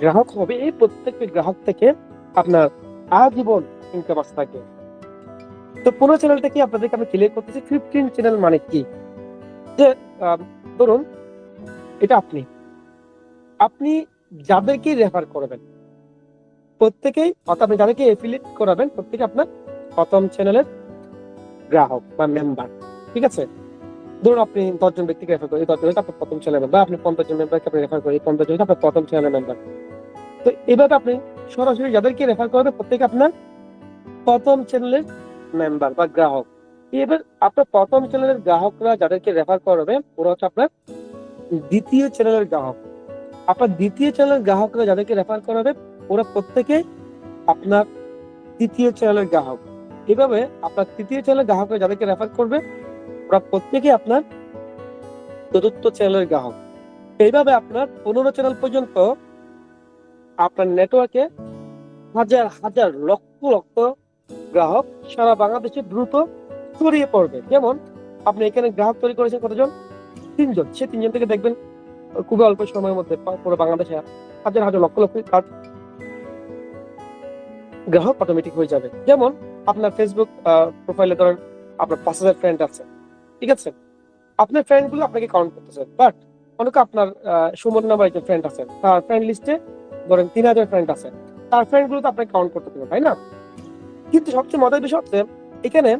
গ্রাহক হবে এই প্রত্যেকটি গ্রাহক থেকে আপনার আজীবন ইনকাম আসতে থাকবে। তো 15 চ্যানেলটা কি আপনাদেরকে আমি ক্লিয়ার করতেছি। 15 চ্যানেল মানে কি, যে ধরুন এটা আপনি যাদেরকে রেফার করবেন প্রত্যেকেই, অর্থাৎ আপনি যাদেরকে এফিলিয়েট করাবেন প্রত্যেকে আপনার প্রথম চ্যানেলের গ্রাহক বা মেম্বার। ঠিক আছে, ধরুন আপনি 10 জন ব্যক্তিকে রেফার করেন, 10 জনকে আপনার প্রথম চ্যানেল মেম্বার, আপনি 50 জন মেম্বারকে আপনি রেফার করেন, 50 জনকে আপনার প্রথম চ্যানেল মেম্বার। তো এইভাবে আপনি সরাসরি যাদেরকে রেফার করবেন প্রত্যেকে আপনার প্রথম চ্যানেলের মেম্বার বা গ্রাহক। এবার আপনার প্রথম চ্যানেলের গ্রাহকরা যাদেরকে রেফার করবে ওরা হচ্ছে আপনার দ্বিতীয় চ্যানেলের গ্রাহক। আপনার দ্বিতীয় চ্যানেলের গ্রাহকরা যাদেরকে রেফার করাবে ওরা প্রত্যেকে আপনার তৃতীয় চ্যানেলের গ্রাহক। এভাবে আপনার তৃতীয় চ্যানেলের গ্রাহকরা যাদেরকে রেফার করবে ওরা প্রত্যেকে আপনার চতুর্থ চ্যানেলের গ্রাহক। এইভাবে আপনার 15 চ্যানেল পর্যন্ত আপনার নেটওয়ার্কে হাজার হাজার লক্ষ লক্ষ গ্রাহক সারা বাংলাদেশে দ্রুত ছড়িয়ে পড়বে। যেমন আপনি এখানে গ্রাহক তৈরি করেছেন কতজন? 3 জন। সে 3 জন থেকে দেখবেন খুবই অল্প সময়ের মধ্যে পুরো বাংলাদেশে হাজার হাজার লক্ষ লক্ষ গ্রাহক অটোমেটিক হয়ে যাবে। যেমন আপনার ফেসবুক প্রোফাইলে ধরেন আপনার 5000 ফ্রেন্ড আছে, ঠিক আছে, আপনার ফ্রেন্ড গুলো আপনাকে কাউন্ট করতেছে, বাট অনেকে আপনার সুমন নামের একজন ফ্রেন্ড আছে, তার ফ্রেন্ড লিস্টে ধরেন 3000 ফ্রেন্ড আছে, তার ফ্রেন্ড গুলো তো আপনাকে কাউন্ট করতে পারবে, তাই না? কিন্তু সবচেয়ে মজার বিষয় হচ্ছে এখানে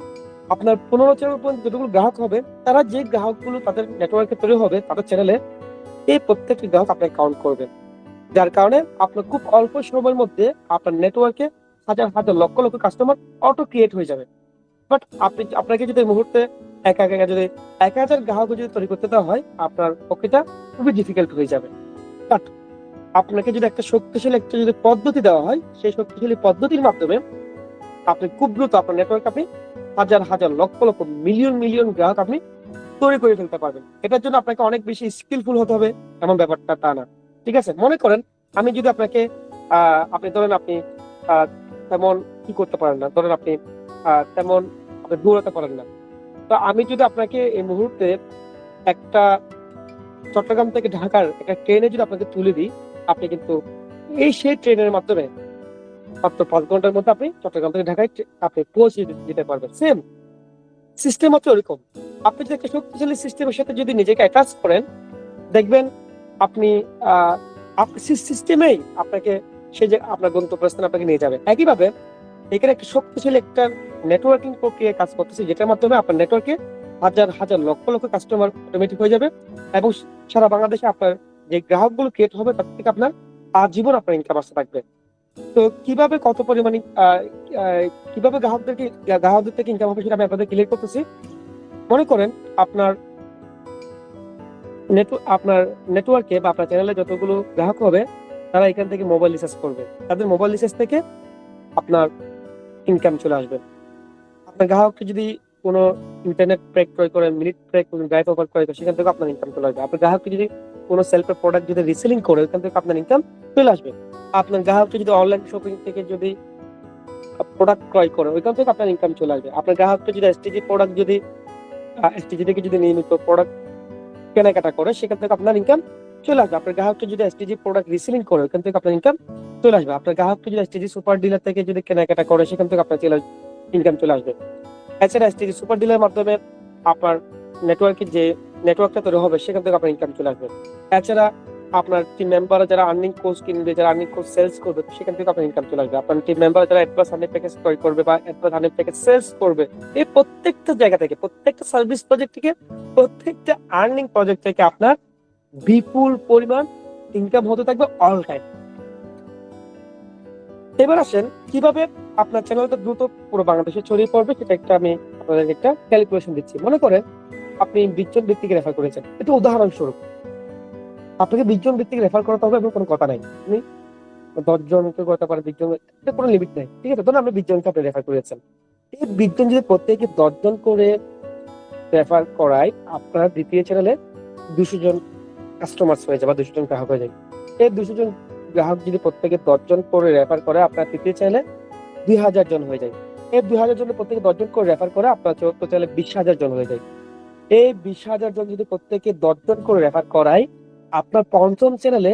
আপনার 15 চ্যানেল পর্যন্ত যতগুলো গ্রাহক হবে তারা যে গ্রাহকগুলো তাদের নেটওয়ার্কে তৈরি হবে তাদের চ্যানেলে এই প্রত্যেকটি গ্রাহক আপনাকে কাউন্ট করবে, যার কারণে আপনার খুব অল্প সময়ের মধ্যে আপনার নেটওয়ার্কে হাজার হাজার lakh lakh customer auto create হয়ে যাবে। বাট আপনাকে যদি এই মুহূর্তে একা একা যদি 1000 গ্রাহক যদি তৈরি করতে দেওয়া হয় আপনার পক্ষেটা খুবই ডিফিকাল্ট হয়ে যাবে। বাট আপনাকে যদি একটা শক্তিশালী একটা যদি পদ্ধতি দেওয়া হয় সেই শক্তিশালী পদ্ধতির মাধ্যমে আপনি খুব দ্রুত আপনার নেটওয়ার্ক আপনি হাজার হাজার লক্ষ লক্ষ মিলিয়ন মিলিয়ন গ্রাহক আপনি তৈরি করে ফেলতে পারবেন। এটার জন্য আপনাকে অনেক বেশি স্কিলফুল হতে হবে এমন ব্যাপারটা তা না। ঠিক আছে, মনে করেন আমি যদি আপনাকে আপনি ধরেন আপনি তেমন কি করতে পারেন না, ধরেন আপনি তেমন আপনি দৌড়াতে পারেন না, তো আমি যদি আপনাকে এই মুহূর্তে একটা চট্টগ্রাম থেকে ঢাকার একটা ট্রেনে যদি আপনাকে তুলে দিই, আপনি কিন্তু সেই ট্রেনের মাধ্যমে মাত্র 5 ঘন্টার মধ্যে আপনি চট্টগ্রাম থেকে ঢাকায় আপনি পৌঁছে দিতে পারবেন। সেম সিস্টেম হচ্ছে ওরকম। আপনি যদি একটা শক্তিশালী সিস্টেমের সাথে যদি নিজেকে অ্যাটাচ করেন দেখবেন আপনি সিস্টেমেই আপনাকে সেই যে আপনার গন্তব্যস্থানে আপনাকে নিয়ে যাবে। একইভাবে এখানে একটা শক্তিশালী একটা নেটওয়ার্কিং প্রক্রিয়া কাজ করতেছে যেটার মাধ্যমে আপনার নেটওয়ার্কে হাজার হাজার লক্ষ লক্ষ কাস্টমার অটোমেটিক হয়ে যাবে এবং সারা বাংলাদেশে আপনার যে গ্রাহকগুলো ক্রিয়েট হবে তার থেকে আপনার আজীবন আপনার ইনকাম আসতে থাকবে। তো কিভাবে কত পরিমাণে কিভাবে গ্রাহকদের থেকে ইনকাম হবে সেটা আমি আপনাদের ক্লিয়ার করতেছি। মনে করেন আপনার নেটওয়ার্কে বা আপনার চ্যানেলে যতগুলো গ্রাহক হবে তারা এখান থেকে মোবাইল রিচার্জ করবে, তাদের মোবাইল রিচার্জ থেকে আপনার ইনকাম চলে আসবে। আপনার গ্রাহককে যদি কোনো ইন্টারনেট প্যাক ক্রয় করে, মিনিট প্যাক ড্রাইভ ওভার ক্রয় করে, সেখান থেকে আপনার ইনকাম চলে আসবে। আপনার গ্রাহককে যদি কোনো সেলফের প্রোডাক্ট যদি রিসেলিং করে ওখান থেকে আপনার ইনকাম চলে আসবে। আপনার গ্রাহককে যদি অনলাইন শপিং থেকে যদি প্রোডাক্ট ক্রয় করে ওইখান থেকে আপনার ইনকাম চলে আসবে। আপনার গ্রাহককে যদি এসটিজি প্রোডাক্ট যদি এসটিজি থেকে যদি নিয়মিত প্রোডাক্ট কেনাকাটা করে সেখান থেকে আপনার ইনকাম চলে আসবে। আপনার গ্রাহককে যদি এসটিজি প্রোডাক্ট রিসেলিং করে ওখান থেকে আপনার ইনকাম চলে আসবে। আপনার গ্রাহককে যদি এসটিজি সুপার ডিলার থেকে যদি কেনাকাটা করে সেখান থেকে আপনার ইনকাম চলে আসবে। এছাড়া এসটিজি সুপার ডিলার মাধ্যমে আপনার নেটওয়ার্কের যে নেটওয়ার্কটা তৈরি হবে সেখান থেকে আপনার ইনকাম চলে আসবে। এছাড়া আপনার টিম মেম্বার যারা আর্নিং কোর্স কিনবে, যারা আর্নিং কোর্স সেলস করবে সেখান থেকে আপনার ইনকাম চলে আসবে। আপনার টিম মেম্বার যারা অ্যাডভান্স আর্নিং প্যাকেজ ক্রয় করবে বা অ্যাডভান্স আর্নিং প্যাকেজ সেলস করবে, এই প্রত্যেকটা জায়গা থেকে, প্রত্যেকটা সার্ভিস প্রজেক্ট থেকে, প্রত্যেকটা আর্নিং প্রজেক্ট থেকে আপনার বিপুল পরিমাণ ইনকাম হতে থাকবে অল টাইম। এবার আসেন কিভাবে আপনার চ্যানেলটা দ্রুত পুরো বাংলাদেশে ছড়িয়ে পড়বে সেটা একটা আমি আপনাদের একটা ক্যালকুলেশন দিচ্ছি। মনে করেন আপনি 20 জন ব্যক্তিকে রেফার করেছেন, এটা উদাহরণস্বরূপ। আপনাকে 20 জন ব্যক্তিকে রেফার করতে হবে এমন কোনো কথা নাই। আপনি 10 জনকে করতে পারেন, 20 জন, এটা কোনো লিমিট নাই। ঠিক আছে, ধরুন আপনি 20 জনকে আপনি রেফার করেছেন, এই 20 জন যদি প্রত্যেকে 10 জন করে রেফার করায় আপনার দ্বিতীয় চ্যানেলে 200 জন কাস্টমার্স হয়ে যায় বা 200 জন গ্রাহক হয়ে যায়। এই 200 জন গ্রাহক যদি প্রত্যেকে 10 জন করে রেফার করে আপনার তৃতীয় চ্যানেলে 2000 জন হয়ে যায়। এই 2000 জনের প্রত্যেকে 10 জন করে রেফার করে আপনার চতুর্থ চ্যানেলে 20,000 জন হয়ে যায়। এই 20,000 জন যদি প্রত্যেকে 10 জন করে রেফার করায়, আপনার পঞ্চম চ্যানেলে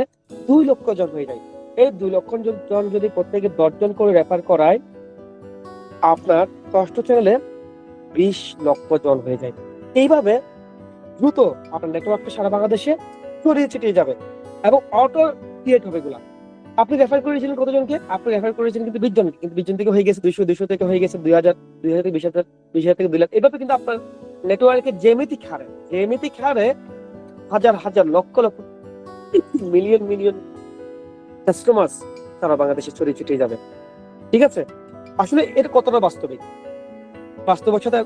2 লক্ষ জন হয়ে যায়। এই 2 লক্ষ জন যদি প্রত্যেকে 10 জন করে রেফার করায়, আপনার ষষ্ঠ চ্যানেলে 20 লক্ষ জন হয়ে যায়। এইভাবে দ্রুত আপনার নেটওয়ার্কটা সারা বাংলাদেশে ছড়িয়ে ছিটিয়ে যাবে এবং অটো ক্রিয়েট হবে এগুলা। আপনি রেফার করেছিলেন কতজনকে? আপনি রেফার করেছিলেন কিন্তু 20 জনকে, কিন্তু 20 জন থেকে হয়ে গেছে 200, 200 থেকে হয়ে গেছে 2000, 2000 থেকে 20,000, 20,000 থেকে 2 লাখ। এভাবে কিন্তু আপনার নেটওয়ার্কের জ্যামিতিক হারে হাজার হাজার lakh lakh million million customers সারা বাংলাদেশে ছড়িয়ে ছিটিয়ে যাবে। ঠিক আছে? আসলে এর কতটা বাস্তবের সাথে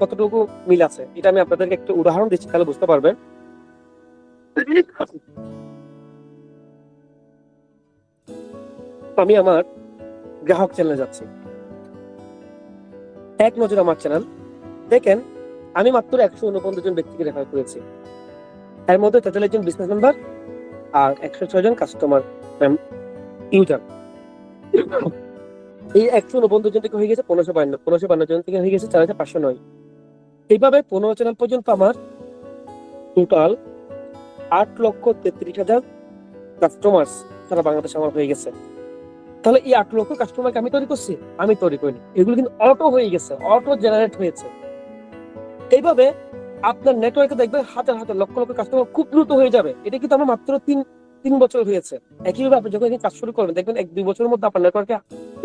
কতটুকু মিল আছে, এটা আমি আপনাদেরকে একটা উদাহরণ দিচ্ছি, তাহলে বুঝতে পারবেন। আমি আমার গ্রাহক চ্যানেলে যাচ্ছি, এক নজর আমার চ্যানেল দেখেন, আমি মাত্র 149 জন ব্যক্তিকে রেফার করেছি। এর মধ্যে 43 জন বিজনেস মেম্বার আর 106 জন কাস্টমার ইউজার। এই 149 জন থেকে হয়ে গেছে 1552 জন থেকে হয়ে গেছে 4509। এইভাবে 15 চ্যানেল পর্যন্ত আমার টোটাল 8,33,000 কাস্টমার সারা বাংলাদেশে আমার হয়ে গেছে। তাহলে এই 8 লক্ষ কাস্টমারকে আমি তৈরি করছি? আমি তৈরি করিনি, এগুলো কিন্তু অটো হয়ে গেছে, অটো জেনারেট হয়েছে। এইভাবে আপনার নেটওয়ার্কে দেখবেন হাজার হাজার লক্ষ লক্ষ কাস্টমার খুব দ্রুত হয়ে যাবে। এটা কিন্তু আমার মাত্র তিন বছর হয়েছে। একইভাবে আপনি যখন কাজ শুরু করবেন দেখবেন 1-2 বছরের মধ্যে আপনার নেটওয়ার্কে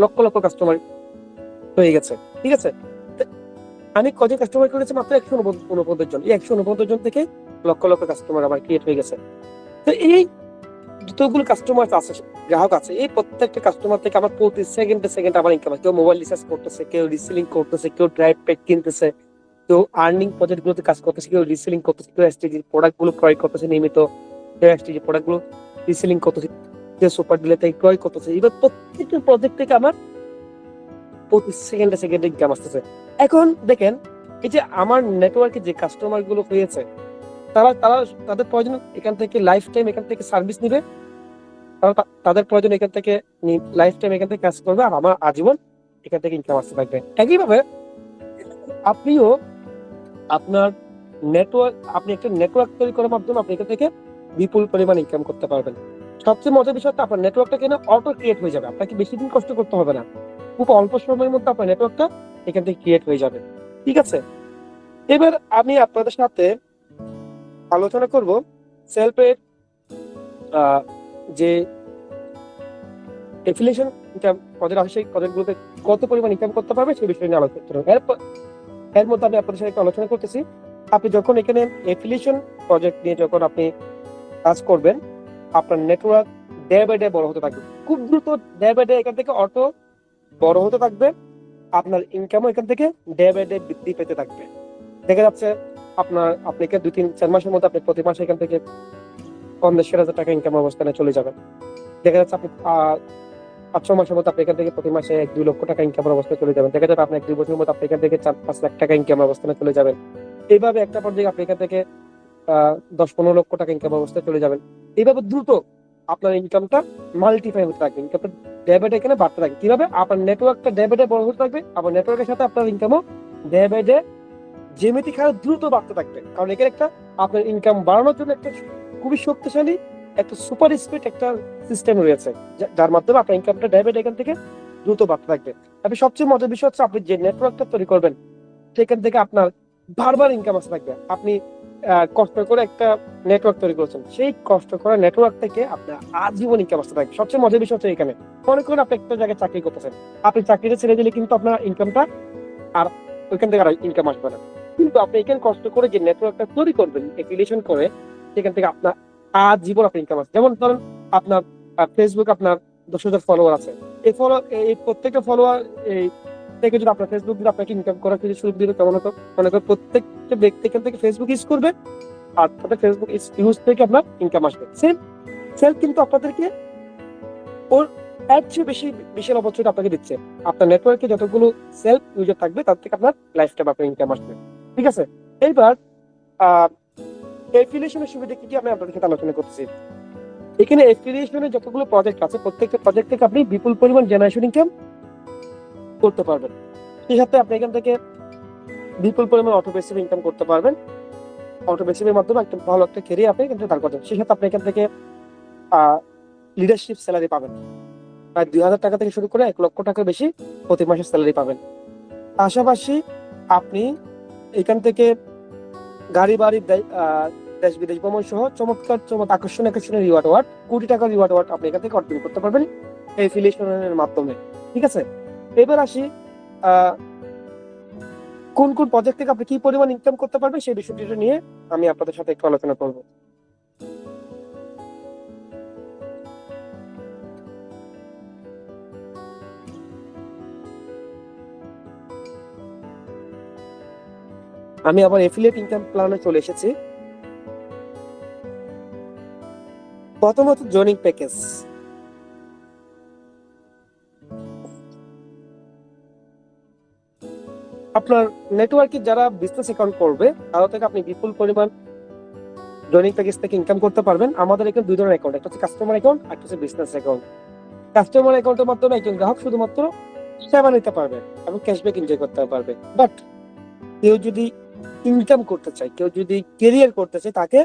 লক্ষ লক্ষ কাস্টমার হয়ে গেছে। ঠিক আছে? আমি কজন কাস্টমার করেছি? মাত্র 149 জন। এই 149 জন থেকে লক্ষ লক্ষ কাস্টমার আমার ক্রিয়েট হয়ে গেছে। তো এই যতগুলো কাস্টমার আছে, গ্রাহক আছে, এই প্রত্যেকটা কাস্টমার থেকে আমার প্রতি সেকেন্ডে আমার ইনকাম আছে। কেউ মোবাইল রিচার্জ করতেছে, কেউ রিসেলিং করতেছে, কেউ ড্রাইভ প্যাক কিনতেছে, কেউ আর্নিং প্রজেক্ট গুলোতে কাজ করতেছে, কেউ রিসেলিং করতেছে, কেউ এসটিজি প্রোডাক্ট গুলো ক্রয় করতেছে নিয়মিত, কেউ এসটিজি প্রোডাক্ট গুলো রিসেলিং করতেছে, কেউ সুপার ডিলার থেকে ক্রয় করতেছে। এবার প্রত্যেকটা প্রজেক্ট থেকে আমার প্রতি সেকেন্ডে ইনকাম আসতেছে। এখন দেখেন, এই যে আমার নেটওয়ার্কে যে কাস্টমার গুলো হয়েছে, তাদের প্রয়োজন এখান থেকে লাইফ টাইম এখান থেকে সার্ভিস নিবে, তাদের প্রয়োজন এখান থেকে লাইফ টাইম এখান থেকে কাজ করবে, আর আমার আজীবন এখান থেকে ইনকাম আসতে থাকবে। একইভাবে আপনিও আপনার আপনি একটা নেটওয়ার্ক তৈরি করার মাধ্যমে আপনি এখান থেকে বিপুল পরিমাণ ইনকাম করতে পারবেন। সবচেয়ে মজার বিষয় হচ্ছে আপনার নেটওয়ার্কটা কেন অটো ক্রিয়েট হয়ে যাবে, আপনাকে বেশি দিন কষ্ট করতে হবে না, খুব অল্প সময়ের মধ্যে আপনার নেটওয়ার্কটা এখান থেকে ক্রিয়েট হয়ে যাবে। ঠিক আছে? এবার আমি আপনাদের সাথে আলোচনা করব সেলফের যে এফিলিয়েশন ইনকাম পদের আছে, সেই পদগুলোতে কত পরিমাণ ইনকাম করতে পারবে সেই বিষয় নিয়ে আলোচনা করব। এর মধ্যে আমি আপনাদের সাথে একটু আলোচনা করতেছি, আপনি যখন এখানে এফিলিয়েশন প্রজেক্ট নিয়ে যখন আপনি কাজ করবেন, আপনার নেটওয়ার্ক ডে বাই ডে বড় হতে থাকবে, খুব দ্রুত ডে বাই ডে এখান থেকে অটো বড় হতে থাকবে। আপনার ইনকামও এখান থেকে ডে বাই ডে বৃদ্ধি পেতে থাকবে। দেখা যাচ্ছে আপনি 2-3-4 মাসের মধ্যে আপনি প্রতি মাসে এখান থেকে 50,000 টাকা ইনকাম অবস্থানে চলে যাবেন। দেখা যাচ্ছে আপনি 5-6 মাসের মধ্যে আপনি এখান থেকে প্রতি মাসে 1-2 লক্ষ টাকা ইনকামের অবস্থায় চলে যাবেন। দেখা যাবে আপনি 1-2 বছরের মধ্যে আপনি এখান থেকে 4-5 লাখ টাকা ইনকামের অবস্থানে চলে যাবেন। এইভাবে একটা পর্যায়ে আপনি এখান থেকে 10-15 লক্ষ টাকা ইনকাম অবস্থায় চলে যাবেন। এইভাবে দ্রুত আপনার ইনকামটা মাল্টিফাই হতে থাকবে, ইনকামটা ডে বাই ডে এখানে বাড়তে থাকবে। কিভাবে? আপনার নেটওয়ার্কটা ডে বাই ডে বড় হতে থাকবে, আপনার নেটওয়ার্কের সাথে আপনার ইনকামও ডে বাই ডে জ্যামিতিক হারে দ্রুত বাড়তে থাকবে। কারণ এখানে একটা আপনার ইনকাম বাড়ানোর জন্য একটা খুবই শক্তিশালী একটা সুপার স্পিড একটা সিস্টেম রয়েছে, যার মাধ্যমে আপনার ইনকামটা ডে বাই ডে এখান থেকে দ্রুত বাড়তে থাকবে। আপনি সবচেয়ে মজার বিষয় হচ্ছে আপনি যে নেটওয়ার্কটা তৈরি করবেন সেখান থেকে আপনার বারবার ইনকাম আসতে থাকবে। আপনি কষ্ট করে একটা নেটওয়ার্ক তৈরি করেছেন, সেই কষ্ট করা নেটওয়ার্ক থেকে আপনার আজীবন ইনকাম আসতে থাকবে। সবচেয়ে মজার বিষয় হচ্ছে এখানে, মনে করেন আপনি একটা জায়গায় চাকরি করতেছেন, আপনি চাকরিটা ছেড়ে দিলে কিন্তু আপনার ইনকামটা আর ওইখান থেকে আর ইনকাম আসবে না। কিন্তু আপনি এখানে কষ্ট করে যে নেটওয়ার্কটা তৈরি করবেন এফিলিয়েশন করে, সেখান থেকে আপনার আজীবন আপনার ইনকাম আসবে। যেমন ধরেন আপনার ফেসবুক আপনার 10,000 ফলোয়ার আছে, এই প্রত্যেকটা ফলোয়ার এই থেকে যদি আপনার ফেসবুক যদি আপনাকে ইনকাম করার কিছু সুযোগ দিলে কেমন হতো? মনে করেন প্রত্যেকটা ব্যক্তি এখান থেকে ফেসবুক ইউজ করবে, আর তাদের ফেসবুক ইউজ থেকে আপনার ইনকাম আসবে। সেল কিন্তু আপনাদেরকে ওর এর চেয়ে বেশি বিশাল অপরচুনিটি আপনাকে দিচ্ছে। আপনার নেটওয়ার্কে যতগুলো সেলফ ইউজার থাকবে তার থেকে আপনার লাইফ টাইম আপনার ইনকাম আসবে। ঠিক আছে? এইবার এফিলিয়েশনের সুবিধা কি আমি আপনাদের সাথে আলোচনা করতেছি। এখানে এফিলিয়েশনের যতগুলো প্রজেক্ট আছে প্রত্যেকটা প্রজেক্ট থেকে আপনি বিপুল পরিমাণ জেনারেশন ইনকাম করতে পারবেন। সেই সাথে আপনি এখান থেকে বিপুল পরিমাণ অটো প্যাসিভ ইনকাম করতে পারবেন। অটো প্যাসিভের মাধ্যমে একটা ভালো একটা ক্যারিয়ার আপনি কিন্তু দাঁড় করতে, সেই সাথে আপনি এখান থেকে লিডারশিপ স্যালারি পাবেন। প্রায় 2,000 টাকা থেকে শুরু করে 1 লক্ষ টাকার বেশি প্রতি মাসে স্যালারি পাবেন। পাশাপাশি আপনি এখান থেকে গাড়ি বাড়ি দেশ বিদেশ ভ্রমণ সহ চমৎকার আকর্ষণীয় রিওয়ার্ড, কোটি টাকার রিওয়ার্ড আপনি এখান থেকে অর্জন করতে পারবেন এই এফিলিয়েশনের মাধ্যমে। ঠিক আছে, এবার আসি কোন কোন প্রজেক্ট থেকে আপনি কি পরিমাণ ইনকাম করতে পারবেন সেই বিষয়টি নিয়ে আমি আপনাদের সাথে একটু আলোচনা করব। আমি আবার এফিলিয়েট ইনকাম প্ল্যানে চলে এসেছি। প্রথমত জয়নিং প্যাকেজ। আপনার নেটওয়ার্কে যারা বিজনেস অ্যাকাউন্ট করবে তাদের থেকে আপনি বিপুল পরিমাণ জয়নিং প্যাকেজ থেকে ইনকাম করতে পারবেন। আমাদের এখানে 2 ধরনের অ্যাকাউন্ট, একটা হচ্ছে কাস্টমার অ্যাকাউন্ট, একটা হচ্ছে বিজনেস অ্যাকাউন্ট। কাস্টমার অ্যাকাউন্টের মাধ্যমে একজন গ্রাহক শুধুমাত্র সেবা নিতে পারবে এবং ক্যাশব্যাক এনজয় করতে পারবে। বাট কেউ যদি ইনকাম করতে চায়, কেউ যদি ক্যারিয়ার করতে চায়, তাকে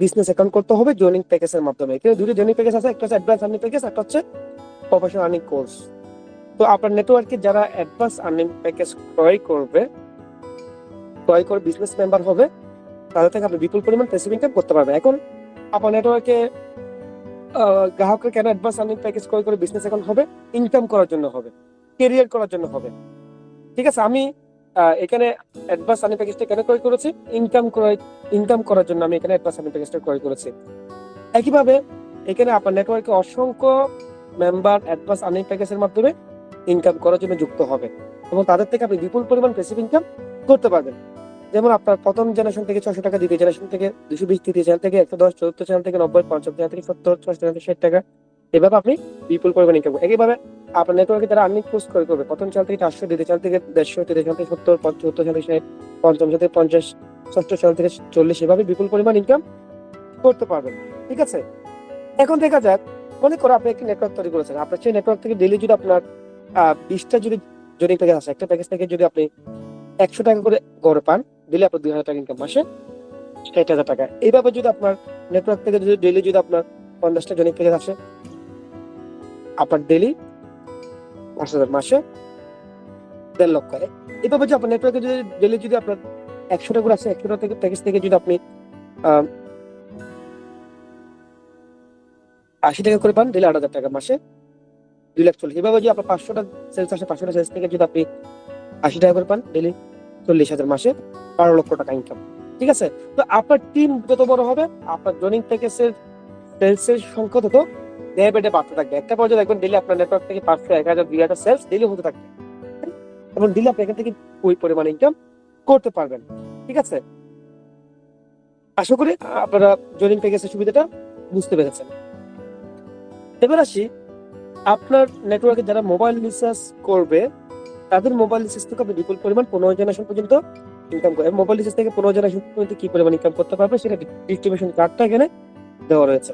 বিজনেস অ্যাকাউন্ট করতে হবে জয়নিং প্যাকেজের মাধ্যমে। এখানে 2টি জয়নিং প্যাকেজ আছে, একটা হচ্ছে অ্যাডভান্স আর্নিং প্যাকেজ, একটা হচ্ছে প্রফেশনাল আর্নিং কোর্স। তো আপনার নেটওয়ার্কে যারা অ্যাডভান্স আর্নিং প্যাকেজ ক্রয় করে বিজনেস মেম্বার হবে, তাদের থেকে আপনি বিপুল পরিমাণ প্যাসিভ ইনকাম করতে পারবেন। এখন আপনার নেটওয়ার্কে গ্রাহকের কেন অ্যাডভান্স আর্নিং প্যাকেজ ক্রয় করে বিজনেস অ্যাকাউন্ট হবে? ইনকাম করার জন্য হবে, ক্যারিয়ার করার জন্য হবে। ঠিক আছে, আমি এখানে অ্যাডভান্স আর্নিং প্যাকেজটা কেন ক্রয় করেছি? ইনকাম করার জন্য আমি এখানে অ্যাডভান্স আর্নিং প্যাকেজটা ক্রয় করেছি। একইভাবে এখানে আপনার নেটওয়ার্কে অসংখ্য মেম্বার অ্যাডভান্স আর্নিং প্যাকেজের মাধ্যমে ইনকাম করার জন্য যুক্ত হবে এবং তাদের থেকে আপনি বিপুল পরিমাণ প্যাসিভ ইনকাম করতে পারবেন। যেমন আপনার প্রথম জেনারেশন থেকে 600 টাকা, দ্বিতীয় জেনারেশন থেকে 220, তৃতীয় চ্যানেল থেকে 110, চতুর্থ চ্যানেল থেকে 90, পঞ্চম চ্যানেল থেকে 70, ষষ্ঠ চ্যানেল থেকে 60 টাকা, এভাবে আপনি বিপুল পরিমাণ ইনকাম করবেন। একইভাবে আপনার নেটওয়ার্কে যারা আর্নিং পোস্ট করবে, প্রথম চ্যানেল থেকে 400, দ্বিতীয় চ্যানেল থেকে 150, তৃতীয় চ্যানেল থেকে 70, চতুর্থ চ্যানেল থেকে 60, পঞ্চম চ্যানেল থেকে 50, ষষ্ঠ চ্যানেল থেকে 40, এভাবে বিপুল পরিমাণ ইনকাম করতে পারবেন। ঠিক আছে, এখন দেখা যাক, মনে করো আপনি একটি নেটওয়ার্ক তৈরি করেছেন। আপনার সেই নেটওয়ার্ক থেকে ডেইলি যদি আপনার 20টা যদি জয়নিং প্যাকেজ আছে, একটা প্যাকেজ থেকে যদি আপনি 100 টাকা করে গড়ে পান, দিলে আপনার 2,000 টাকা ইনকাম, মাসে 60,000 টাকা। এইভাবে যদি আপনার নেটওয়ার্ক থেকে যদি ডেইলি যদি আপনার 50টা জয়নিং প্যাকেজ আসে, আপনার ডেইলি 5,000, মাসে 1.5 লক্ষ। এইভাবে যদি আপনার নেটওয়ার্কে যদি ডেইলি যদি আপনার 100 টাকা করে আসে, 100 টাকা থেকে প্যাকেজ থেকে যদি আপনি 80 টাকা করে পান, ডেইলি 8,000 টাকা, মাসে 2,40,000। এভাবে যদি আপনার 500টা সেলস আসে, 500টা সেলস থেকে যদি আপনি 80 টাকা করে পান, ডেইলি 40,000, মাসে 12 লক্ষ টাকা ইনকাম। ঠিক আছে, তো আপনার টিম যত বড় হবে, আপনার জয়নিং প্যাকেজের সেলসের সংখ্যা তত ডে বাই ডে বাড়তে থাকবে। একটা পর্যায়ে দেখবেন ডেইলি আপনার নেটওয়ার্ক থেকে 500, 1,000, 2,000 সেলস ডেইলি হতে থাকবে এবং ডেইলি আপনি এখান থেকে ওই পরিমাণ ইনকাম করতে পারবেন। ঠিক আছে, আশা করি আপনারা জয়নিং প্যাকেজের সুবিধাটা বুঝতে পেরেছেন। এবার আসি, আপনার নেটওয়ার্কে যারা মোবাইল রিচার্জ করবে, তাদের মোবাইল রিচার্জ থেকে আপনি বিপুল পরিমাণ 15 জেনারেশন পর্যন্ত ইনকাম করে। মোবাইল রিচার্জ থেকে 15 জেনারেশন পর্যন্ত কি পরিমাণ ইনকাম করতে পারবে সেটা ডিস্ট্রিবিউশন কার্ডটা এখানে দেওয়া রয়েছে।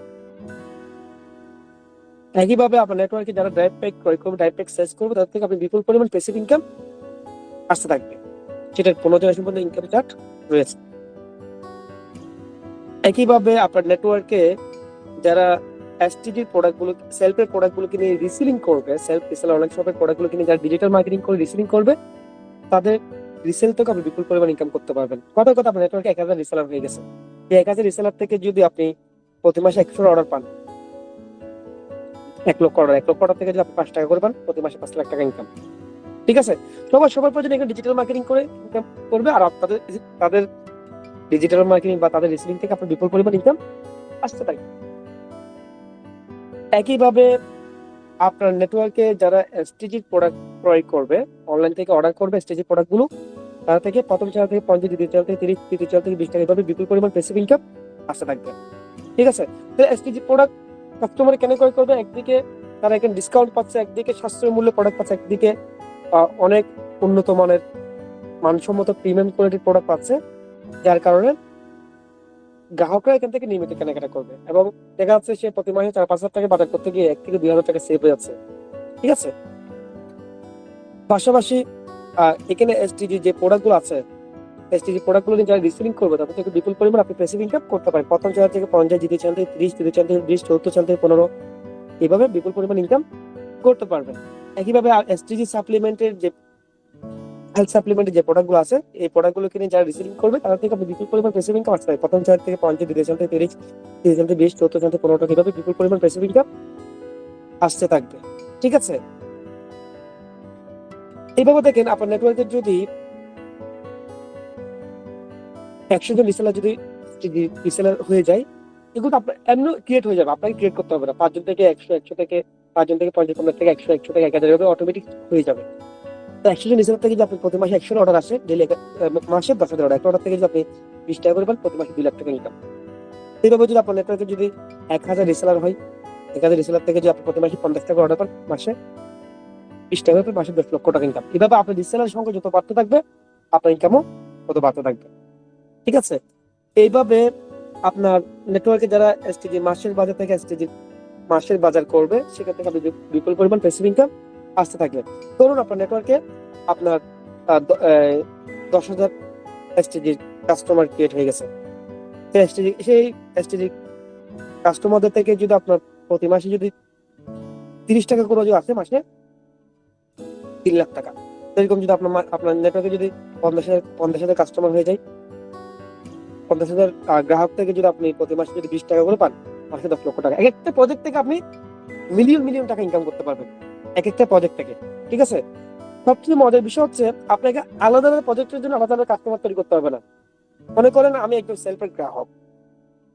একইভাবে আপনার নেটওয়ার্কে যারা ড্রাইভ প্যাক ক্রয় করবে, ড্রাইভ প্যাক সেলস করবে, তাদের থেকে আপনি বিপুল পরিমাণ প্যাসিভ ইনকাম আসতে থাকবে, সেটার 15 জেনারেশন পর্যন্ত ইনকাম চার্ট রয়েছে। একইভাবে আপনার নেটওয়ার্কে যারা এসটিডি প্রোডাক্টগুলো, সেলফের প্রোডাক্টগুলো কিনে রিসেলিং করবে, সেলফ রিসেল অনলাইন শপের প্রোডাক্টগুলো কিনে যারা ডিজিটাল মার্কেটিং করে রিসেলিং করবে, তাদের রিসেল থেকে আপনি বিপুল পরিমাণ ইনকাম করতে পারবেন। কথা আপনার নেটওয়ার্কে 1,000 রিসেলার হয়ে গেছে। এই 1,000 রিসেলার থেকে যদি আপনি প্রতি মাসে 100 অর্ডার পান, 1 লক্ষ অর্ডার থেকে যদি আপনি 5 টাকা করে পান, প্রতি মাসে 5 লাখ টাকা ইনকাম। ঠিক আছে, সবার প্রয়োজন এখানে ডিজিটাল মার্কেটিং করে ইনকাম করবে, আর তাদের ডিজিটাল মার্কেটিং বা তাদের রিসেলিং থেকে আপনার বিপুল পরিমাণ ইনকাম আসতে থাকবে। একইভাবে আপনার নেটওয়ার্কে যারা এসটিজি প্রোডাক্ট ক্রয় করবে, অনলাইন থেকে অর্ডার করবে এসটিজি প্রোডাক্টগুলো, তার থেকে প্রথম চ্যানেল থেকে 50, দ্বিতীয় চ্যানেল থেকে 30, তৃতীয় চ্যানেল থেকে 20 টাকা, এভাবে বিপুল পরিমাণ প্যাসিভ ইনকাম আসতে থাকবে। ঠিক আছে, তো এসটিজি প্রোডাক্ট কাস্টমার কেন ক্রয় করবে? একদিকে তারা এখানে ডিসকাউন্ট পাচ্ছে, একদিকে সাশ্রয় মূল্যে প্রোডাক্ট পাচ্ছে, একদিকে অনেক উন্নত মানের মানসম্মত প্রিমিয়াম কোয়ালিটির প্রোডাক্ট পাচ্ছে, যার কারণে গ্রাহকরা এখান থেকে নিয়মিত কেনাকাটা করবে এবং দেখা যাচ্ছে সে প্রতি মাসে 4-5 হাজার টাকা বাজার করতে গিয়ে 1 থেকে 2 হাজার টাকা সেভ হয়ে যাচ্ছে। ঠিক আছে, পাশাপাশি এখানে এসটিজি যে প্রোডাক্টগুলো আছে, এসটিজি প্রোডাক্টগুলো যারা রিসেলিং করবে তাদের থেকে বিপুল পরিমাণ আপনি প্যাসিভ ইনকাম করতে পারেন। প্রথম শেয়ার থেকে 50 জিতে চান থেকে 30 জিতে চান থেকে 20, 70 চান থেকে 15, এইভাবে বিপুল পরিমাণ ইনকাম করতে পারবেন। একইভাবে এসটিজি সাপ্লিমেন্টের যে হেলথ সাপ্লিমেন্টের যে প্রোডাক্টগুলো আছে, এই প্রোডাক্টগুলো কিনে যারা রিসেলিং করবে তাদের থেকে আপনি বিপুল পরিমাণ প্যাসিভ ইনকাম আসতে পারে। প্রথম শেয়ার থেকে 50 জিতে চান থেকে 30, 30 চান থেকে 20, 70 চান থেকে 15, এইভাবে বিপুল পরিমাণ প্যাসিভ ইনকাম আসতে থাকবে। ঠিক আছে, এইভাবে দেখেন আপনার নেটওয়ার্কের যদি 100 জন রিসেলার যদি রিসেলার হয়ে যায়, এগুলো আপনার এমনি ক্রিয়েট হয়ে যাবে, আপনাকে ক্রিয়েট করতে হবে না। 5 জন থেকে 100, 100 থেকে 5 জন থেকে 50, 50 থেকে 100, 100 থেকে 1000 এভাবে অটোমেটিক হয়ে যাবে। তো 100 জন রিসেলার থেকে যদি আপনি প্রতি মাসে 100 অর্ডার আসে, ডেলি মাসে 10,000 অর্ডার, একটা অর্ডার থেকে যদি আপনি 20 টাকা করে পান, প্রতি মাসে 2 লাখ টাকা ইনকাম। এইভাবে যদি আপনার নেটওয়ার্কে যদি 1000 রিসেলার হয়, 1000 রিসেলার থেকে যদি আপনি প্রতি মাসে 50 টাকা অর্ডার পান, মাসে 20 টাকা করে মাসে 10 লক্ষ টাকা ইনকাম। এভাবে আপনার রিসেলার সংখ্যা যত বাড়তে থাকবে, আপনার ইনকামও তত বাড়তে থাকবে। ঠিক আছে, এইভাবে আপনার নেটওয়ার্কে যারা এসটিজি মাসের বাজার থেকে এসটিজি মাসের বাজার করবে, সেখান থেকে আপনি বিপুল পরিমাণ প্যাসিভ ইনকাম আসতে থাকবে। ধরুন আপনার নেটওয়ার্কে আপনার 10,000 এসটিজি কাস্টমার ক্রিয়েট হয়ে গেছে। সেই এসটিজি কাস্টমারদের থেকে যদি আপনার প্রতি মাসে যদি 30 টাকা করে যদি আসে, মাসে 3 লাখ টাকা। এরকম যদি আপনার নেটওয়ার্কে যদি 50,000 কাস্টমার হয়ে যায়, 50,000 গ্রাহক থেকে যদি আপনি প্রতি মাসে যদি 20 টাকা করে পান, মাসে 10 লক্ষ টাকা। এক একটা প্রজেক্ট থেকে আপনি মিলিয়ন মিলিয়ন টাকা ইনকাম করতে পারবেন, এক একটা প্রজেক্ট থেকে। ঠিক আছে, সবচেয়ে মজার বিষয় হচ্ছে আপনাকে আলাদা আলাদা প্রজেক্টের জন্য আলাদা আলাদা কাস্টমার তৈরি করতে হবে না। মনে করেন আমি একজন সেলফের গ্রাহক,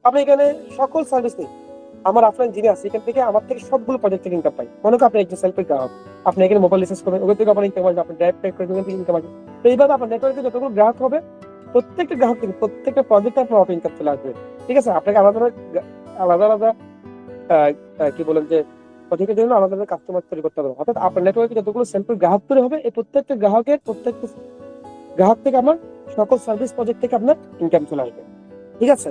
আপনি এখানে সকল সার্ভিস নেই, আমার অফলাইন যিনি আছে এখান থেকে আমার থেকে সবগুলো প্রজেক্ট থেকে ইনকাম পাই। মনে করেন আপনি একজন সেলফের গ্রাহক, আপনি এখানে মোবাইল রিচার্জ করবেন, ওখান থেকে আপনার ইনকাম আসবে, আপনি ড্রাইভ পেক করবেন, ওখান থেকে ইনকাম আসবে। তো এইভাবে আপনার নেটওয়ার্কে যতগুলো গ্রাহক হবে, প্রত্যেকটা গ্রাহক থেকে প্রত্যেকটা প্রজেক্টে আপনার অটো ইনকাম চলে আসবে। ঠিক আছে, আপনাকে আলাদা আলাদা আলাদা কি বলেন যে প্রত্যেকের জন্য আলাদা আলাদা কাস্টমার তৈরি করতে হবে। অর্থাৎ আপনার নেটওয়ার্কে যতগুলো সেলফের গ্রাহক তৈরি হবে, এই প্রত্যেকটা গ্রাহক থেকে আমার সকল সার্ভিস প্রজেক্ট থেকে আপনার ইনকাম চলে আসবে। ঠিক আছে,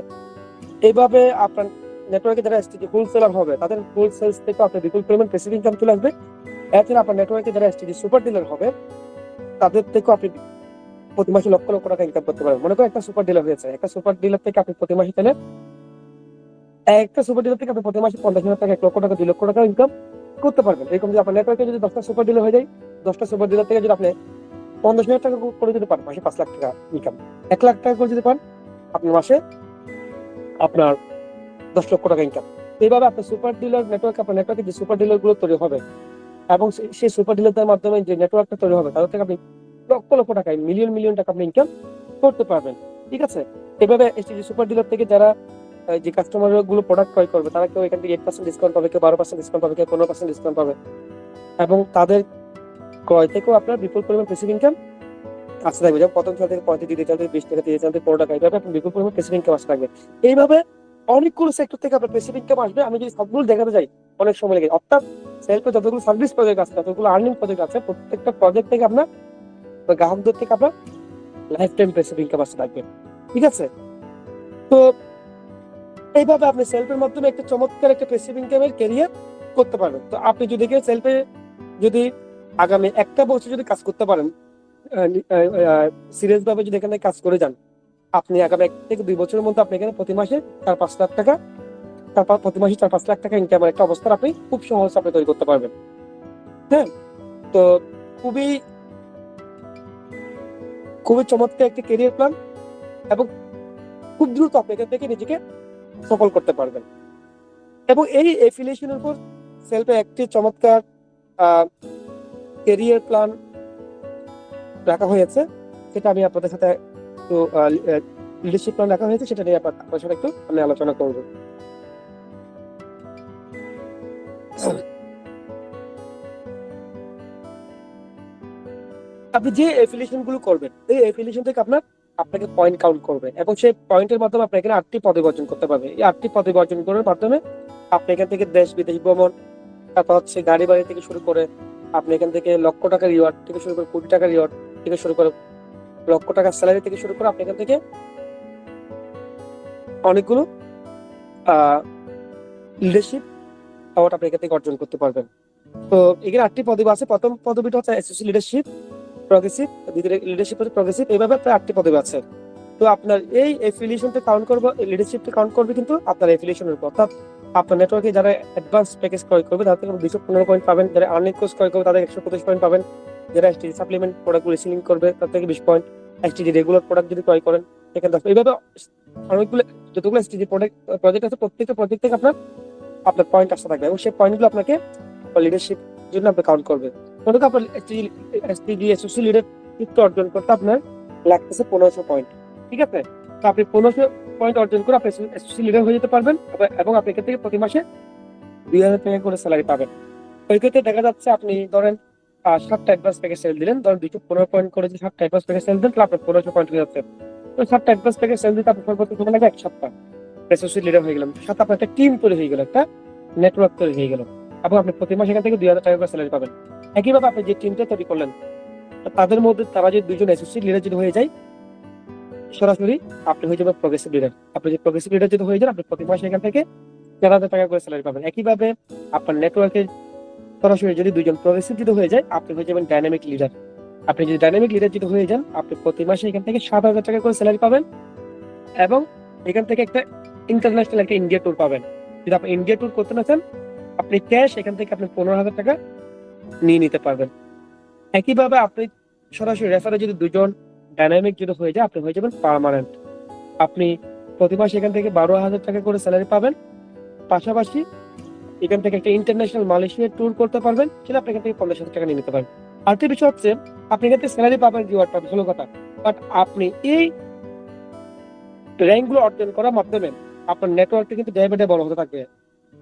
এইভাবে আপনার নেটওয়ার্কে যারা এসটিজি হোলসেলার হবে, তাদের হোলসেলস থেকে আপনার বিপুল পরিমাণ প্যাসিভ ইনকাম চলে আসবে। এছাড়া আপনার নেটওয়ার্কে যারা এসটিজি সুপার ডিলার হবে, তাদের থেকে আপনি প্রতি মাসে লক্ষ লক্ষ টাকা ইনকাম করতে পারবেন। মনে করেন একটা সুপার ডিলার হয়েছে, একটা সুপার ডিলার থেকে আপনি প্রতি মাসে তাহলে একটা সুপার ডিলার থেকে আপনি প্রতি মাসে 50,000 টাকা, 1 লক্ষ টাকা, 2 লক্ষ টাকা ইনকাম করতে পারবেন। এরকম যদি আপনার নেটওয়ার্কে যদি 10টা সুপার ডিলার হয়ে যায়, 10টা সুপার ডিলার থেকে যদি আপনি 50,000 টাকা করে যদি পান, মাসে 5 লাখ টাকা ইনকাম। 1 লাখ টাকা করে যদি পান, আপনার মাসে আপনার 10 লক্ষ টাকা ইনকাম। এইভাবে আপনার সুপার ডিলার নেটওয়ার্ক, আপনার নেটওয়ার্কে যে সুপার ডিলার গুলো তৈরি হবে এবং সেই সুপার ডিলারদের মাধ্যমে যে নেটওয়ার্কটা তৈরি হবে, তাদের থেকে আপনি লক্ষ লক্ষ টাকা, মিলিয়ন মিলিয়ন টাকা আপনি ইনকাম করতে পারবেন। ঠিক আছে, এভাবে এসটিজি সুপার ডিলার থেকে যারা যে কাস্টমার গুলো প্রোডাক্ট ক্রয় করবে, তারা কেউ এখান থেকে 8% ডিসকাউন্ট পাবে, কেউ 12% ডিসকাউন্ট পাবে, কেউ 15% ডিসকাউন্ট পাবে, এবং তাদের ক্রয় থেকেও আপনার বিপুল পরিমাণ প্যাসিভ ইনকাম আসতে থাকবে। যেমন প্রথম সাল থেকে 35 দিতে চান, 20 টাকা দিয়ে চান, 15 টাকা, এইভাবে আপনি বিপুল পরিমাণ প্যাসিভ ইনকাম আসতে থাকবে। এইভাবে অনেকগুলো সেক্টর থেকে আপনার প্যাসিভ ইনকাম আসবে। আমি যদি সবগুলো দেখাতে যাই অনেক সময় লেগে, অর্থাৎ সেলফে যতগুলো সার্ভিস প্রজেক্ট আছে, যতগুলো আর্নিং প্রজেক্ট আছে, প্রত্যেকটা প্রজেক্ট থেকে আপনার গ্রাহকদের থেকে আপনার লাইফ টাইম প্যাসিভ ইনকাম আসতে থাকবে। ঠিক আছে, তো এইভাবে আপনি সেলফের মাধ্যমে একটা চমৎকার একটা প্যাসিভ ইনকামের ক্যারিয়ার করতে পারবেন। তো আপনি যদি সেলফে যদি আগামী একটা বছর যদি কাজ করতে পারেন, সিরিয়াস ভাবে যদি এখানে কাজ করে যান, আপনি আগামী 1 থেকে 2 বছরের মধ্যে আপনি এখানে প্রতি মাসে 4-5 লাখ টাকা, তারপর প্রতি মাসে 4-5 লাখ টাকা ইনকামের একটা অবস্থা আপনি খুব সহজে আপনি তৈরি করতে পারবেন। হ্যাঁ, তো খুবই খুবই চমৎকার একটি ক্যারিয়ার প্ল্যান, এবং খুব দ্রুত আপনি এখান থেকে নিজেকে সফল করতে পারবেন। এবং এই এফিলিয়েশনের উপর সেলফে একটি চমৎকার ক্যারিয়ার প্ল্যান রাখা হয়েছে, সেটা আমি আপনাদের সাথে একটু লিডারশিপ প্ল্যান রাখা হয়েছে, সেটা নিয়ে আপনার সাথে একটু আমি আলোচনা করব। আপনি যে এফিলিয়েশন গুলো করবেন, এই এফিলিয়েশন থেকে আপনাকে পয়েন্ট কাউন্ট করবে, এবং সেই পয়েন্টের মাধ্যমে আপনি এখানে 8টি পদবি অর্জন করতে পারবে। এই 8টি পদবি অর্জন করার মাধ্যমে আপনি এখান থেকে দেশ বিদেশ ভ্রমণ, তারপর হচ্ছে গাড়ি বাড়ি থেকে শুরু করে, আপনি এখান থেকে লক্ষ টাকা রিওয়ার্ড থেকে শুরু করে, কোটি টাকা রিওয়ার্ড থেকে শুরু করে, লক্ষ টাকার স্যালারি থেকে শুরু করে, আপনি এখান থেকে অনেকগুলো লিডারশিপ অ্যাওয়ার্ড আপনি এখান থেকে অর্জন করতে পারবেন। তো এখানে 8টি পদবি আছে। প্রথম পদবিটা হচ্ছে অ্যাসোসিয়েট লিডারশিপ, প্রগ্রেসিভ, লিডারশিপ হচ্ছে প্রগ্রেসিভ, এইভাবে প্রায় 8টি পদবি আছে। তো আপনার এই এফিলিয়েশনটা কাউন্ট করবে, লিডারশিপটা কাউন্ট করবে কিন্তু আপনার এফিলিয়েশনের উপর। অর্থাৎ আপনার নেটওয়ার্কে যারা অ্যাডভান্স প্যাকেজ ক্রয় করবে তাদের থেকে 215 পয়েন্ট পাবেন, যারা আর্নিং কোর্স ক্রয় করবে তাদের 125 পয়েন্ট পাবেন, যারা এসটিডি সাপ্লিমেন্ট প্রোডাক্ট রিসেলিং করবে তার থেকে 20 পয়েন্ট, এসটিডি রেগুলার প্রোডাক্ট যদি ক্রয় করেন সেখানে 10। এইভাবে অনেকগুলো যতগুলো এসটিডি প্রজেক্ট আছে প্রত্যেকটা প্রজেক্ট থেকে আপনার পয়েন্ট আসতে থাকবে এবং সেই পয়েন্টগুলো আপনাকে লিডারশিপ জন্য আপনি কাউন্ট করবে। মনে করেন আপনার এসটিডি এসওসি লিডারশিপ অর্জন করতে আপনার লাগতেছে 1500 পয়েন্ট, ঠিক আছে? তো আপনি 1500 পয়েন্ট অর্জন করে আপনি এসওসি লিডার হয়ে যেতে পারবেন এবং আপনি এখান থেকে প্রতি মাসে 2000 টাকা করে স্যালারি পাবেন। ওই ক্ষেত্রে দেখা যাচ্ছে আপনি ধরেন 7টা অ্যাডভান্স প্যাকেজ সেল দিলেন, ধরেন 215 পয়েন্ট করে যদি 7টা অ্যাডভান্স প্যাকেজ সেল দেন তাহলে আপনার 1500 পয়েন্ট হয়ে যাচ্ছে। তো 7টা অ্যাডভান্স প্যাকেজ সেল দিতে আপনার সর্বোচ্চ সময় লাগবে 1 সপ্তাহ। অ্যাসোসিয়েট লিডার হয়ে গেলাম, সাথে আপনার একটা টিম তৈরি হয়ে গেল, একটা নেটওয়ার্ক তৈরি হয়ে গেল এবং আপনি প্রতি মাসে এখান থেকে 2000 টাকা করে স্যালারি পাবেন। একইভাবে আপনি যে টিমটা তৈরি করলেন তাদের মধ্যে তারা যদি 2জন অ্যাসোসিয়েট লিডার যদি হয়ে যায় সরাসরি আপনি হয়ে যাবেন প্রগ্রেসিভ লিডার। আপনি যে প্রগ্রেসিভ লিডার যদি হয়ে যান আপনি প্রতি মাসে এখান থেকে 4000 টাকা করে স্যালারি পাবেন। একইভাবে আপনার নেটওয়ার্কে সরাসরি যদি 2জন প্রগ্রেসিভ যদি হয়ে যায় আপনি হয়ে যাবেন ডাইনামিক লিডার। আপনি যদি ডাইনামিক লিডার যদি হয়ে যান আপনি প্রতি মাসে এখান থেকে 7000 টাকা করে স্যালারি পাবেন এবং এখান থেকে একটা ইন্টারন্যাশনাল একটা ইন্ডিয়া ট্যুর পাবেন। যদি আপনি ইন্ডিয়া ট্যুর করতে না চান আপনি ক্যাশ এখান থেকে আপনি 15,000 টাকা নিয়ে নিতে পারবেন। একইভাবে আপনি সরাসরি রেফারে যদি 2জন ডাইনামিক যদি হয়ে যায় আপনি হয়ে যাবেন পার্মানেন্ট। আপনি প্রতি মাসে এখান থেকে 12,000 টাকা করে স্যালারি পাবেন, পাশাপাশি এখান থেকে একটা ইন্টারন্যাশনাল মালয়েশিয়া ট্যুর করতে পারবেন, সেটা আপনি এখান থেকে 50,000 টাকা নিয়ে নিতে পারবেন। আরেকটি বিষয় হচ্ছে আপনি এখান থেকে স্যালারি পাবেন, রিওয়ার্ড পাবেন, ভালো কথা, বাট আপনি এই র্যাঙ্কগুলো অর্জন করার মাধ্যমে আপনার নেটওয়ার্কটা কিন্তু ডে বাই ডে বড় হতে থাকবে